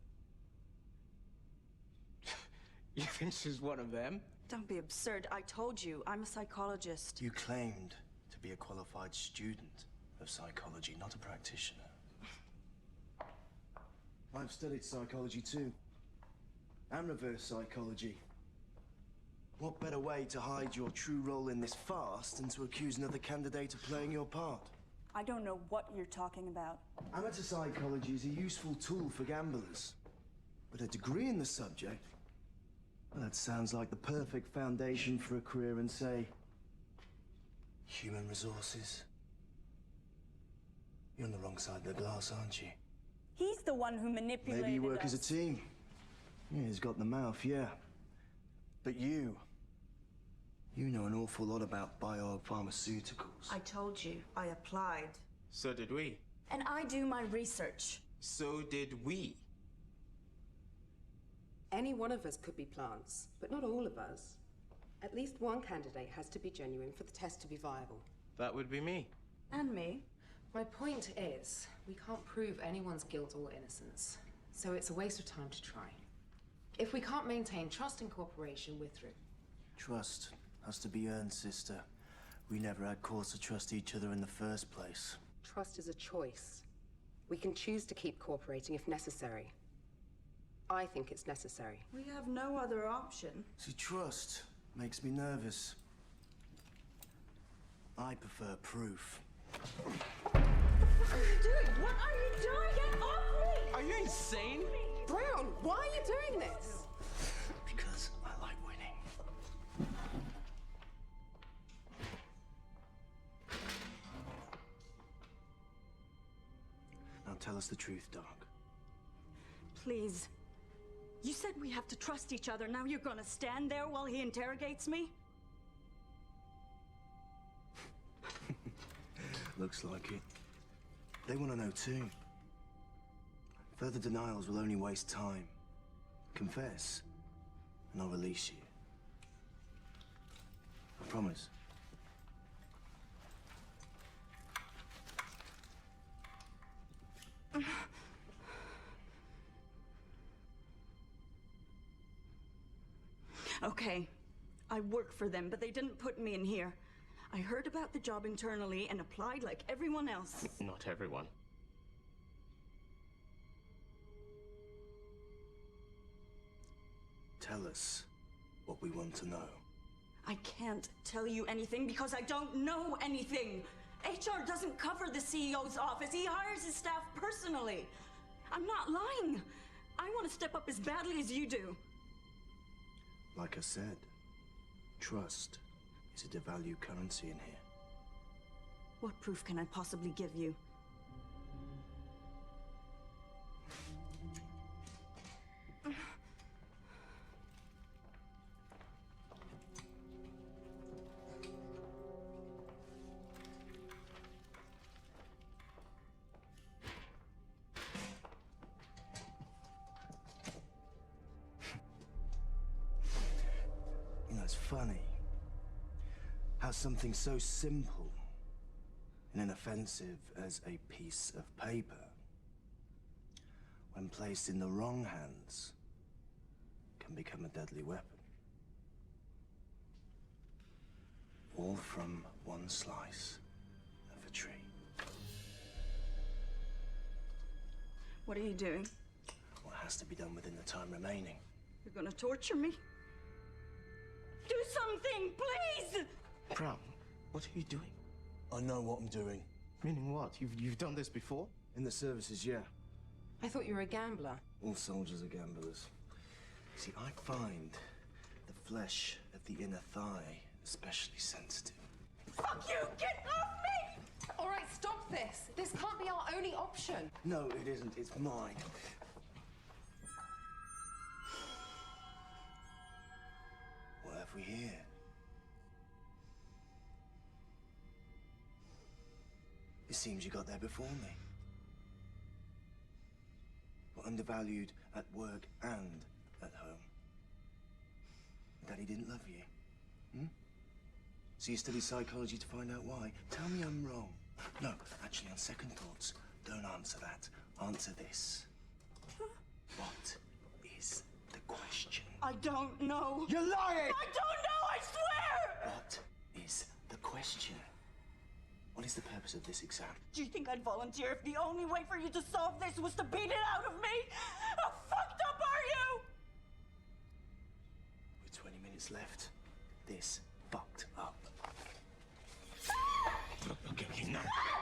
You think she's one of them? Don't be absurd. I told you, I'm a psychologist. You claimed to be a qualified student of psychology, not a practitioner. I've studied psychology too. And reverse psychology. What better way to hide your true role in this farce than to accuse another candidate of playing your part? I don't know what you're talking about. Amateur psychology is a useful tool for gamblers. But a degree in the subject, well, that sounds like the perfect foundation for a career in, say, human resources. You're on the wrong side of the glass, aren't you? He's the one who manipulated Maybe you work as a us. team. Yeah, he's got the mouth, yeah. But you know an awful lot about biopharmaceuticals. I told you, I applied. So did we. And I do my research. So did we. Any one of us could be plants, but not all of us. At least one candidate has to be genuine for the test to be viable. That would be me. And me. My point is, we can't prove anyone's guilt or innocence, so it's a waste of time to try. If we can't maintain trust and cooperation, we're through. Trust has to be earned, sister. We never had cause to trust each other in the first place. Trust is a choice. We can choose to keep cooperating if necessary. I think it's necessary. We have no other option. See, trust makes me nervous. I prefer proof. What are you doing? What are you doing? Get off me! Are you insane? Brown, why are you doing this? Because I like winning. Now tell us the truth, Doc. Please. You said we have to trust each other. Now you're gonna stand there while he interrogates me? Looks like it. They want to know too. Further denials will only waste time. Confess, and I'll release you. I promise. Okay, I work for them, but they didn't put me in here. I heard about the job internally and applied like everyone else. Not everyone. Tell us what we want to know. I can't tell you anything because I don't know anything. HR doesn't cover the CEO's office. He hires his staff personally. I'm not lying. I want to step up as badly as you do. Like I said, trust is a devalued currency in here. What proof can I possibly give you? You know, it's funny how something so simple and inoffensive as a piece of paper, when placed in the wrong hands, can become a deadly weapon. All from one slice of a tree. What are you doing? What has to be done within the time remaining. You're gonna torture me? Do something, please! Brown, what are you doing? I know what I'm doing. Meaning what? You've done this before? In the services, yeah. I thought you were a gambler. All soldiers are gamblers. See, I find the flesh of the inner thigh especially sensitive. Fuck you! Get off me! All right, stop this. This can't be our only option. No, it isn't. It's mine. What have we here? It seems you got there before me. Were undervalued at work and at home. Daddy didn't love you. Hmm? So you studied psychology to find out why? Tell me I'm wrong. No, actually, on second thoughts, don't answer that. Answer this. What is the question? I don't know. You're lying! I don't know, I swear! What is the question? What is the purpose of this exam? Do you think I'd volunteer if the only way for you to solve this was to beat it out of me? How fucked up are you? With 20 minutes left, this fucked up. Okay, no.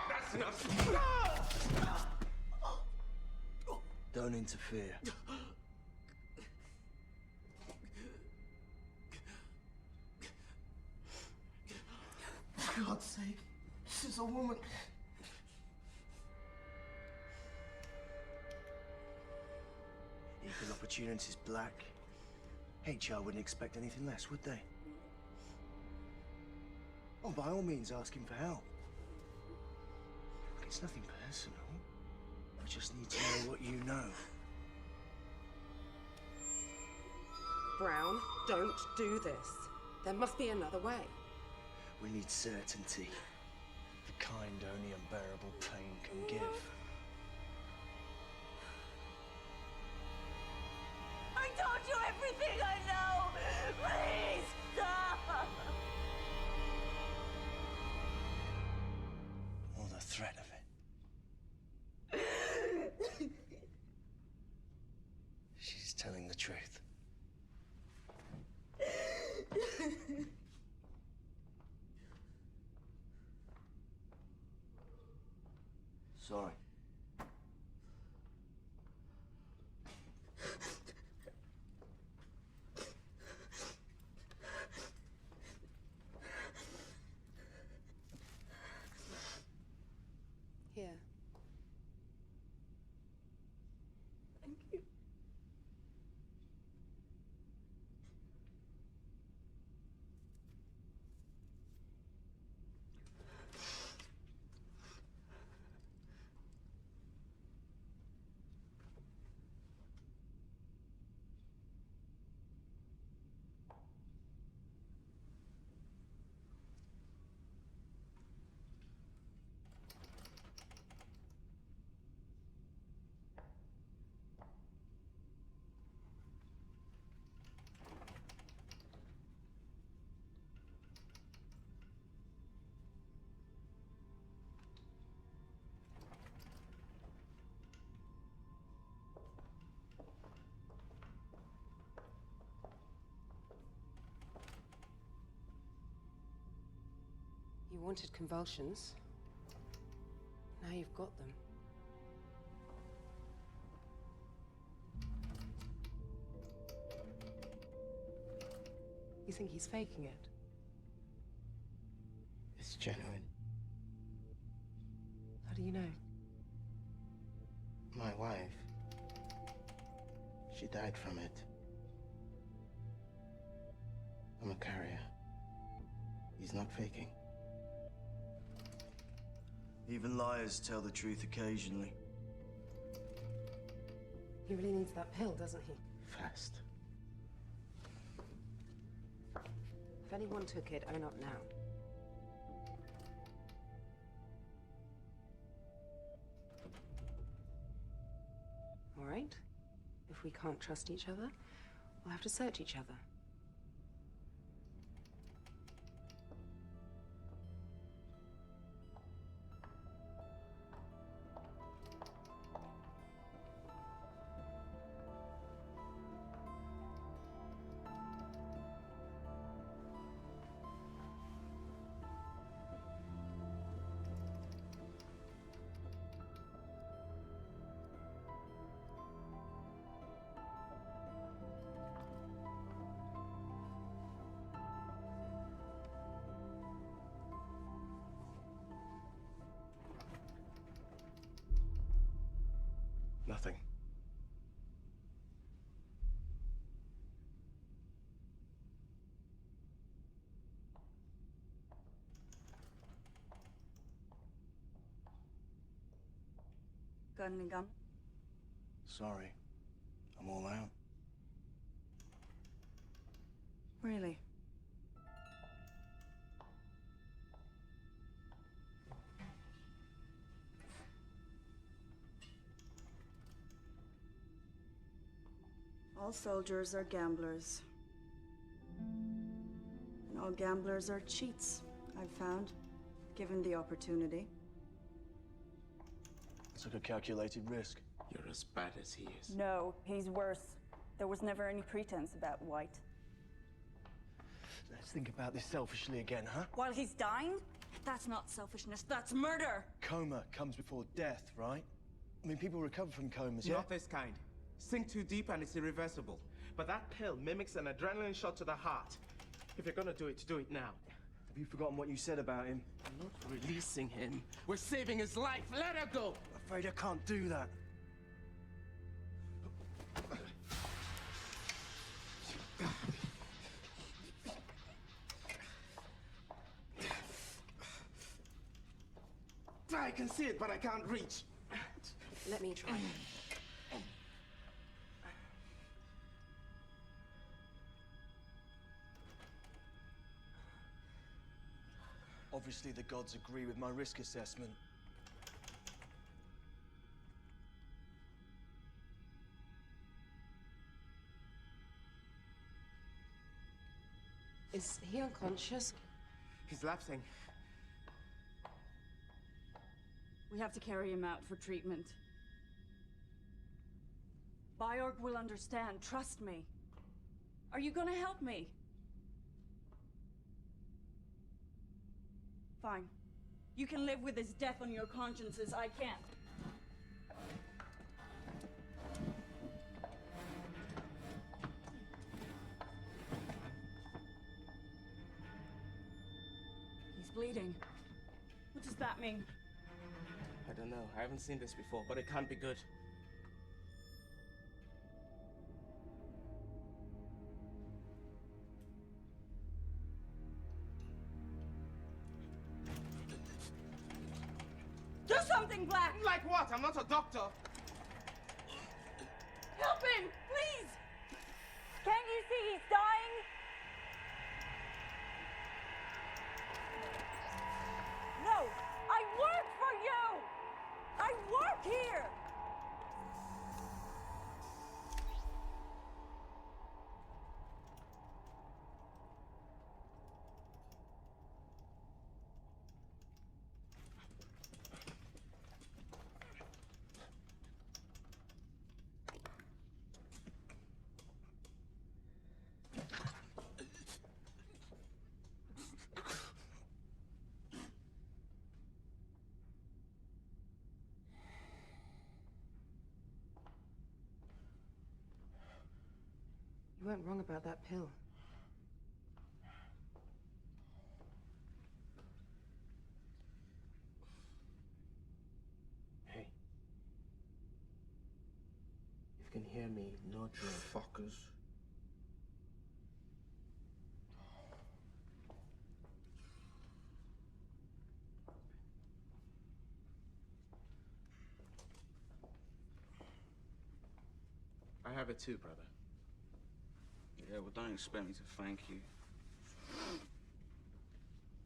That's enough. Don't interfere. For God's sake, this is a woman. Equal opportunities, Black. HR wouldn't expect anything less, would they? Oh, by all means, ask him for help. Look, it's nothing personal. We just need to know what you know. Brown, don't do this. There must be another way. We need certainty. The kind only unbearable pain can give. I told you everything I know! Please, stop! Or the threat of it. She's telling the truth. Sorry. wanted convulsions. Now you've got them. You think he's faking it? It's genuine. How do you know? My wife, she died from it. I'm a carrier. He's not faking. Even liars tell the truth occasionally. He really needs that pill, doesn't he? Fast. If anyone took it, own up now. All right? If we can't trust each other, we'll have to search each other. Nothing. Got any gum? Sorry. I'm all out. Really? All soldiers are gamblers. And all gamblers are cheats, I've found, given the opportunity. It's like a calculated risk. You're as bad as he is. No, he's worse. There was never any pretense about White. Let's think about this selfishly again, huh? While he's dying? That's not selfishness, that's murder! Coma comes before death, right? I mean, people recover from comas, yeah? Not this kind. Sink too deep and it's irreversible. But that pill mimics an adrenaline shot to the heart. If you're gonna do it now. Have you forgotten what you said about him? I'm not releasing him. We're saving his life. Let her go! I'm afraid I can't do that. I can see it, but I can't reach. Let me try. Obviously, the gods agree with my risk assessment. Is he unconscious? He's lapsing. We have to carry him out for treatment. Byorg will understand, trust me. Are you gonna help me? Fine. You can live with his death on your consciences, I can't. He's bleeding. What does that mean? I don't know. I haven't seen this before, but it can't be good. Do something, Black! Like what? I'm not a doctor. Help him, please! Can't you see he's dying? No! I work for you! I work here! You weren't wrong about that pill. Hey. If you can hear me, nod your fuckers. I have it too, brother. Yeah, well, don't expect me to thank you.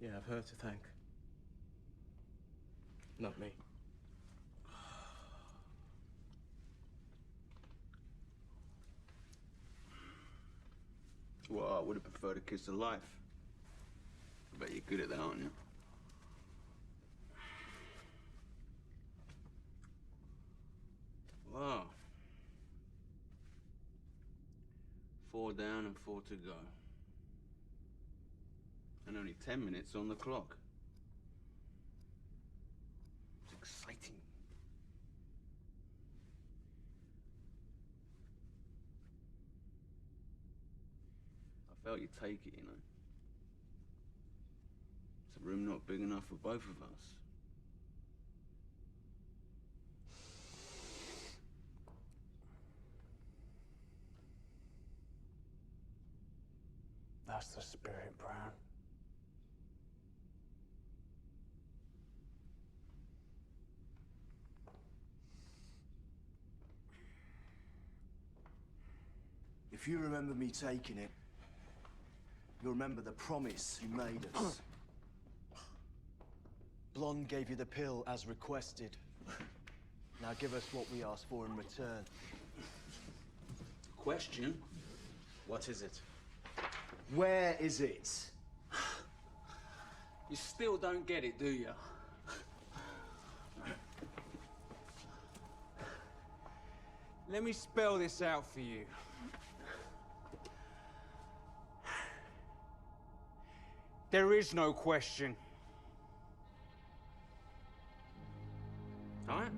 Yeah, I've her to thank. Not me. Well, I would have preferred a kiss of life. I bet you're good at that, aren't you? Wow. 4 down and 4 to go. And only 10 minutes on the clock. It's exciting. I felt you'd take it, you know. It's a room not big enough for both of us. That's the spirit, Brown. If you remember me taking it, you'll remember the promise you made us. Blonde gave you the pill as requested. Now give us what we asked for in return. Question? What is it? Where is it? You still don't get it, do you? Let me spell this out for you. There is no question. All right?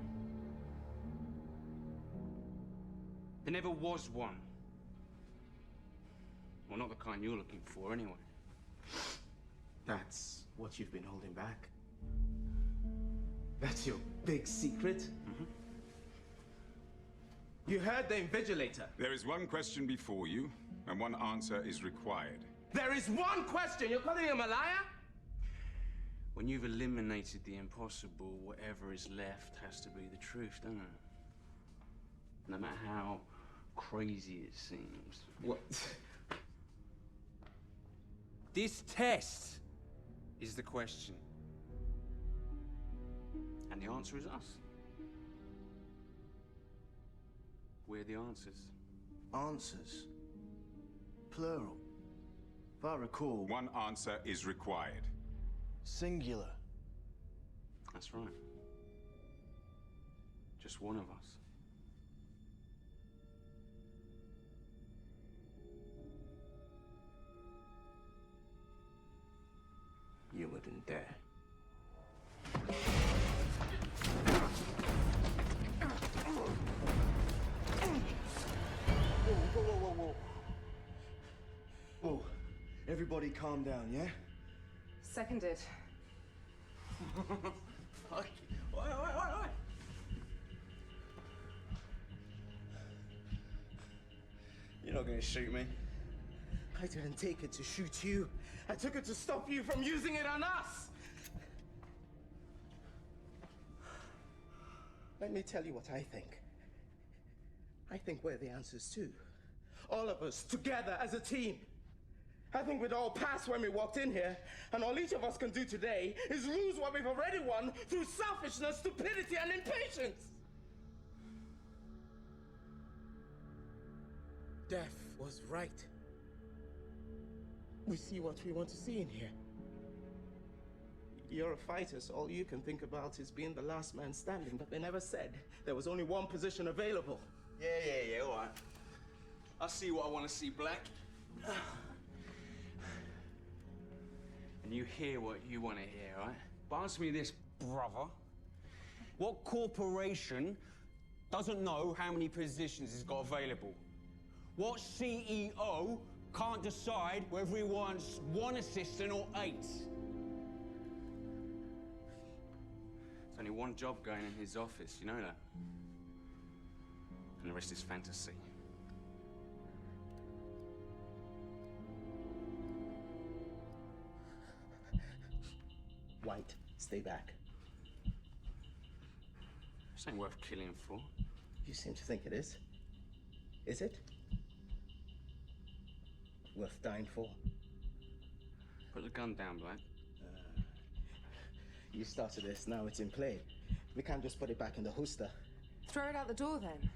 There never was one. Well, not the kind you're looking for, anyway. That's what you've been holding back? That's your big secret? Mm-hmm. You heard the invigilator. There is one question before you, and one answer is required. There is one question! You're calling him a liar? When you've eliminated the impossible, whatever is left has to be the truth, doesn't it? No matter how crazy it seems. What? This test is the question. And the answer is us. We're the answers. Answers? Plural. If I recall, One answer is required. singular. That's right. Just one of us. You wouldn't dare. Whoa. Whoa. Everybody calm down, yeah? Seconded. Oi. You're not gonna shoot me. I didn't take it to shoot you. I took it to stop you from using it on us! Let me tell you what I think. I think we're the answers too. All of us, together as a team. I think we'd all pass when we walked in here, and all each of us can do today is lose what we've already won through selfishness, stupidity, and impatience. Death was right. We see what we want to see in here. You're a fighter, so all you can think about is being the last man standing, but they never said there was only one position available. Yeah, all right. I see what I want to see, Black. And you hear what you want to hear, right? But answer me this, brother. What corporation doesn't know how many positions it's got available? What CEO can't decide whether he wants 1 assistant or 8? There's only one job going in his office, you know that? And the rest is fantasy. White, stay back. This ain't worth killing for. You seem to think it is. Is it? Worth dying for? Put the gun down, Black. You started this, now it's in play. We can't just put it back in the holster. Throw it out the door then.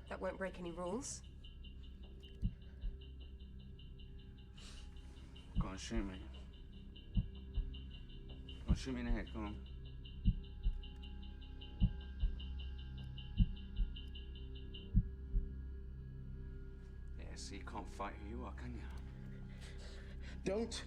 That won't break any rules. Go on, shoot me. Go on, shoot me in the head, go on. Yeah, so you can't fight who you are, can you? Don't!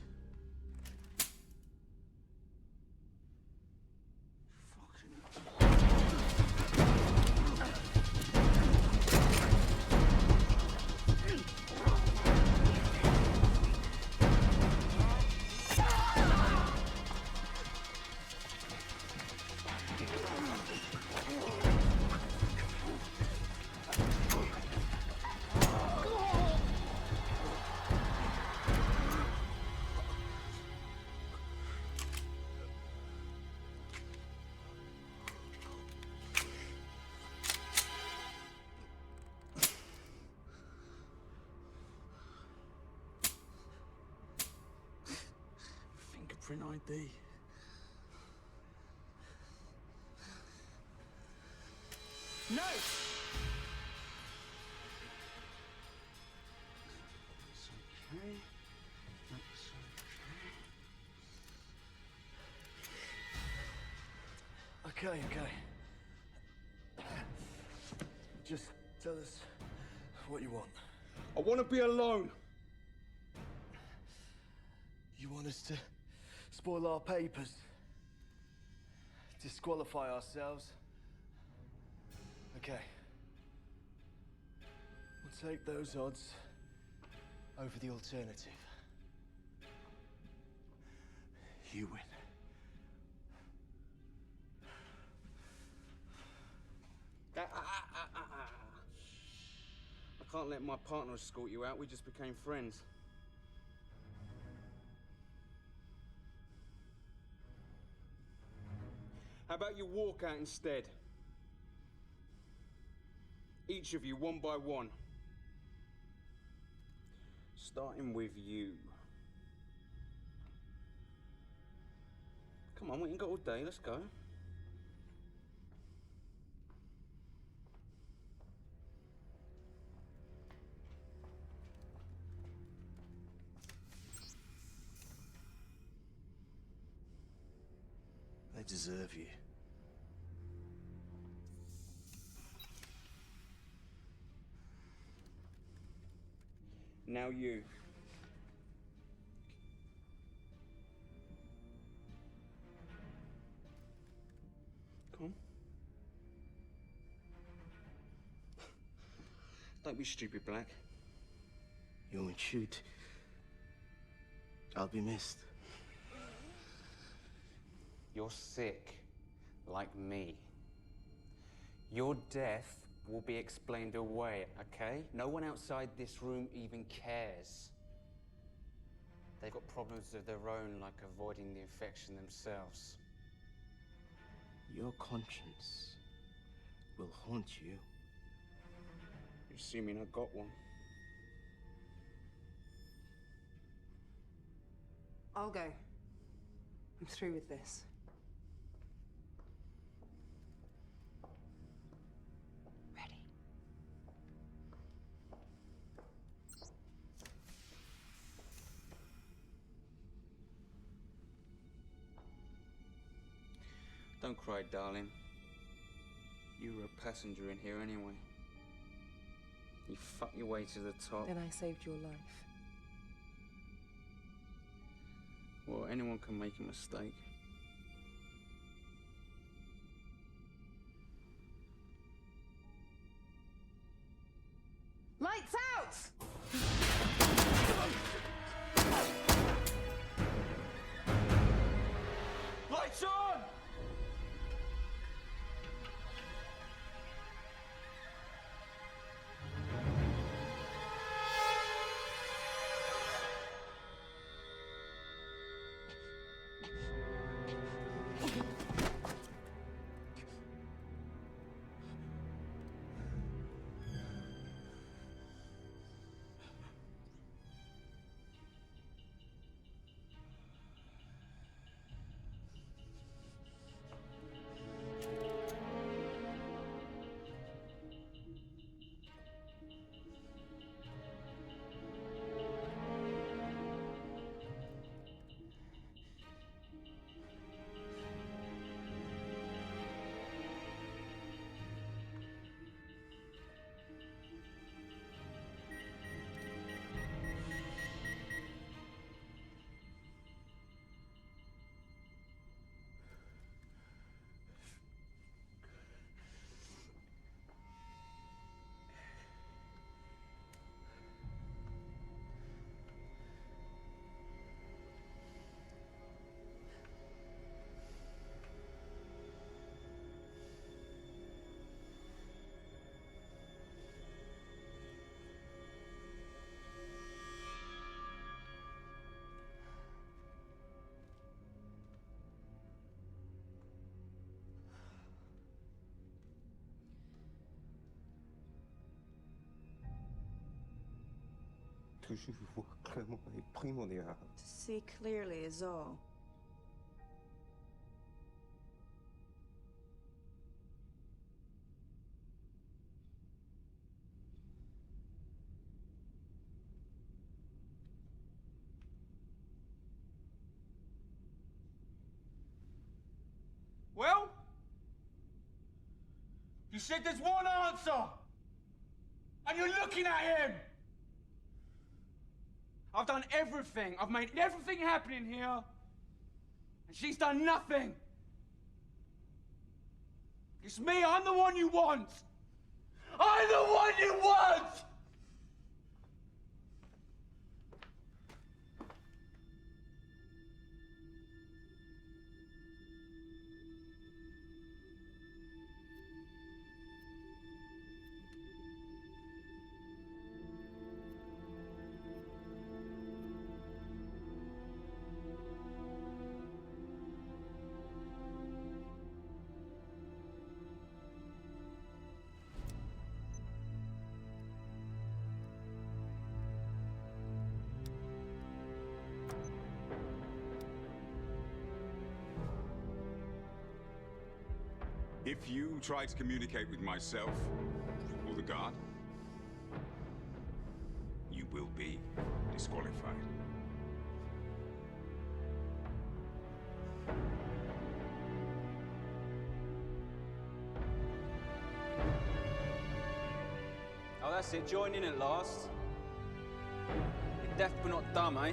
Fingerprint ID. No! That's okay. That's okay. Okay, okay. Just tell us what you want. I want to be alone. You want us to spoil our papers? Disqualify ourselves? Okay. We'll take those odds over the alternative. You win. I can't let my partner escort you out. We just became friends. How about you walk out instead? Each of you, one by one. Starting with you. Come on, we ain't got all day. Let's go. They deserve you. Now you. Come on. Don't be stupid, Black. You won't shoot. I'll be missed. You're sick, like me. Your death will be explained away, okay? No one outside this room even cares. They've got problems of their own, like avoiding the infection themselves. Your conscience will haunt you. You're assuming I got one. I'll go. I'm through with this. Ready. Don't cry, darling. You were a passenger in here anyway. You fucked your way to the top. Then I saved your life. Well, anyone can make a mistake. Lights out! toujours voir clairement est primordial. To see clearly is all. Well? You said there's one answer! And you're looking at him! I've done everything. I've made everything happen in here. And she's done nothing. It's me. I'm the one you want. I'm the one you want! If you try to communicate with myself or the guard, you will be disqualified. Oh, that's it. Join in at last. You're deaf but not dumb, eh?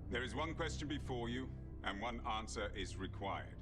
There is one question before you, and one answer is required.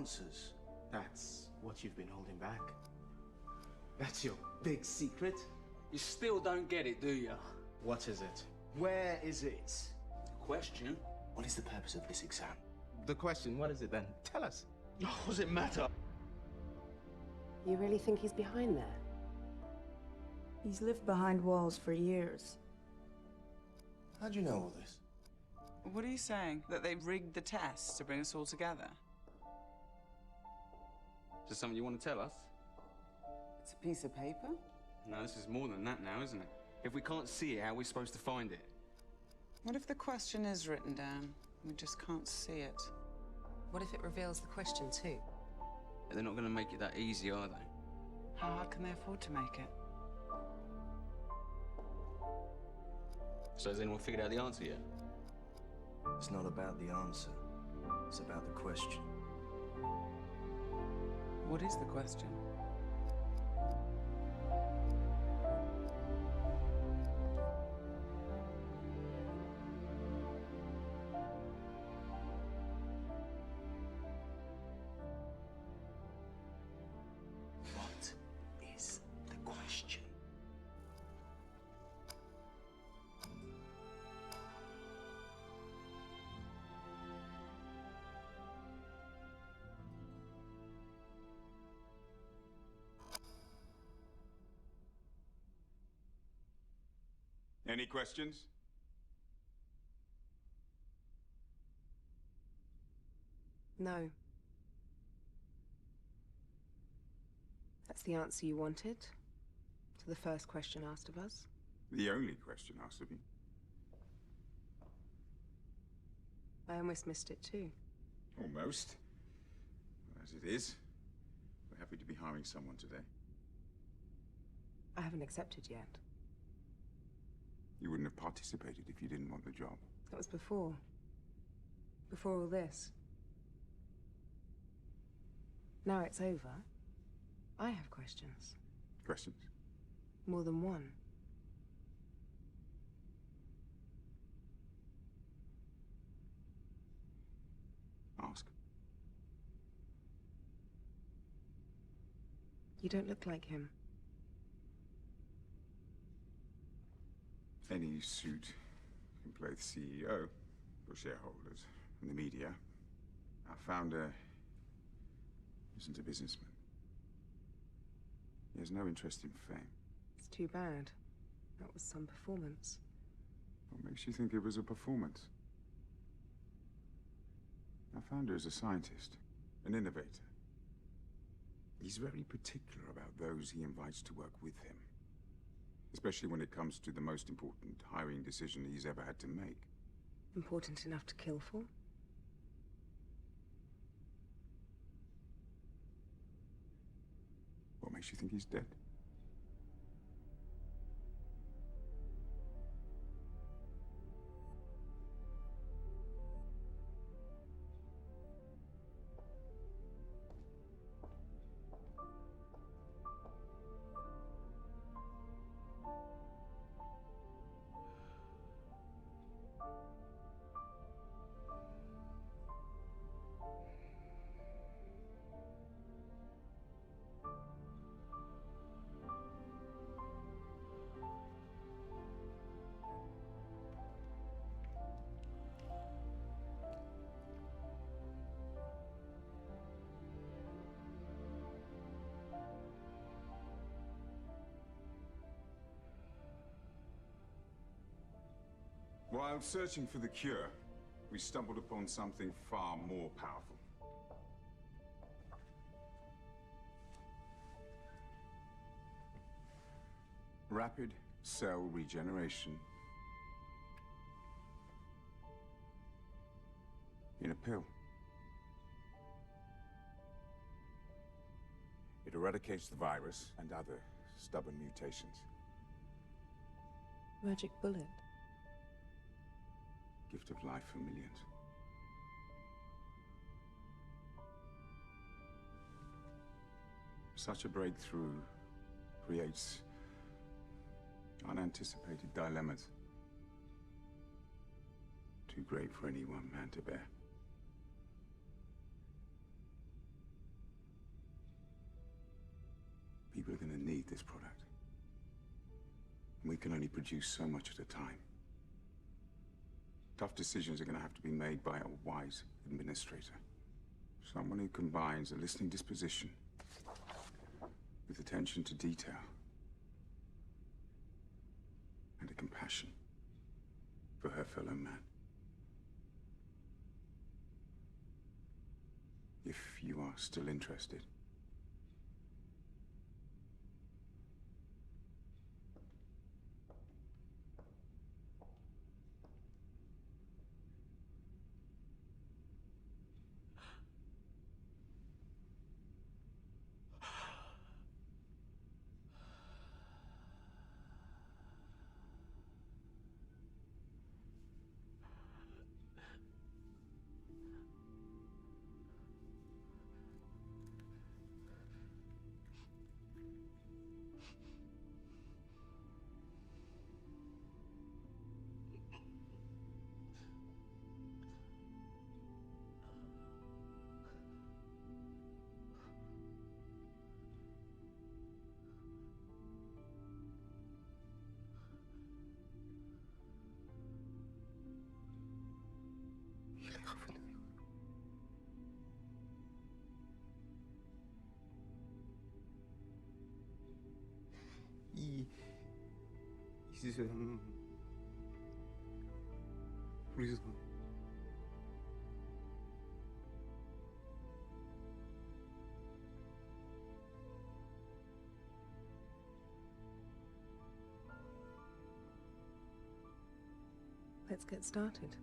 answers. That's what you've been holding back. That's your big secret? You still don't get it, do you? What is it? Where is it? Question? What is the purpose of this exam? The question, what is it then? Tell us. What does it matter? You really think he's behind there? He's lived behind walls for years. How do you know all this? What are you saying? That they rigged the tests to bring us all together? Is this something you want to tell us? It's a piece of paper? No, this is more than that now, isn't it? If we can't see it, how are we supposed to find it? What if the question is written down? We just can't see it. What if it reveals the question too? They're not going to make it that easy, are they? How hard can they afford to make it? So has anyone figured out the answer yet? It's not about the answer. It's about the question. What is the question? What is the question? Any questions? No. That's the answer you wanted to the first question asked of us? The only question asked of you. I almost missed it too. Almost. As it is, we're happy to be hiring someone today. I haven't accepted yet. You wouldn't have participated if you didn't want the job. That was before. Before all this. Now it's over. I have questions. Questions? More than one. Ask. You don't look like him. Any suit can play the CEO for shareholders and the media. Our founder isn't a businessman. He has no interest in fame. It's too bad. That was some performance. What makes you think it was a performance? Our founder is a scientist, an innovator. He's very particular about those he invites to work with him. Especially when it comes to the most important hiring decision he's ever had to make. Important enough to kill for? What makes you think he's dead? While searching for the cure, we stumbled upon something far more powerful. Rapid cell regeneration in a pill. It eradicates the virus and other stubborn mutations. Magic bullet. Gift of life for millions. Such a breakthrough creates unanticipated dilemmas. Too great for any one man to bear. this product. We can only produce so much at a time. Tough decisions are going to have to be made by a wise administrator. Someone who combines a listening disposition with attention to detail and a compassion for her fellow man. If you are still interested. 이 사람 우리 Let's get started.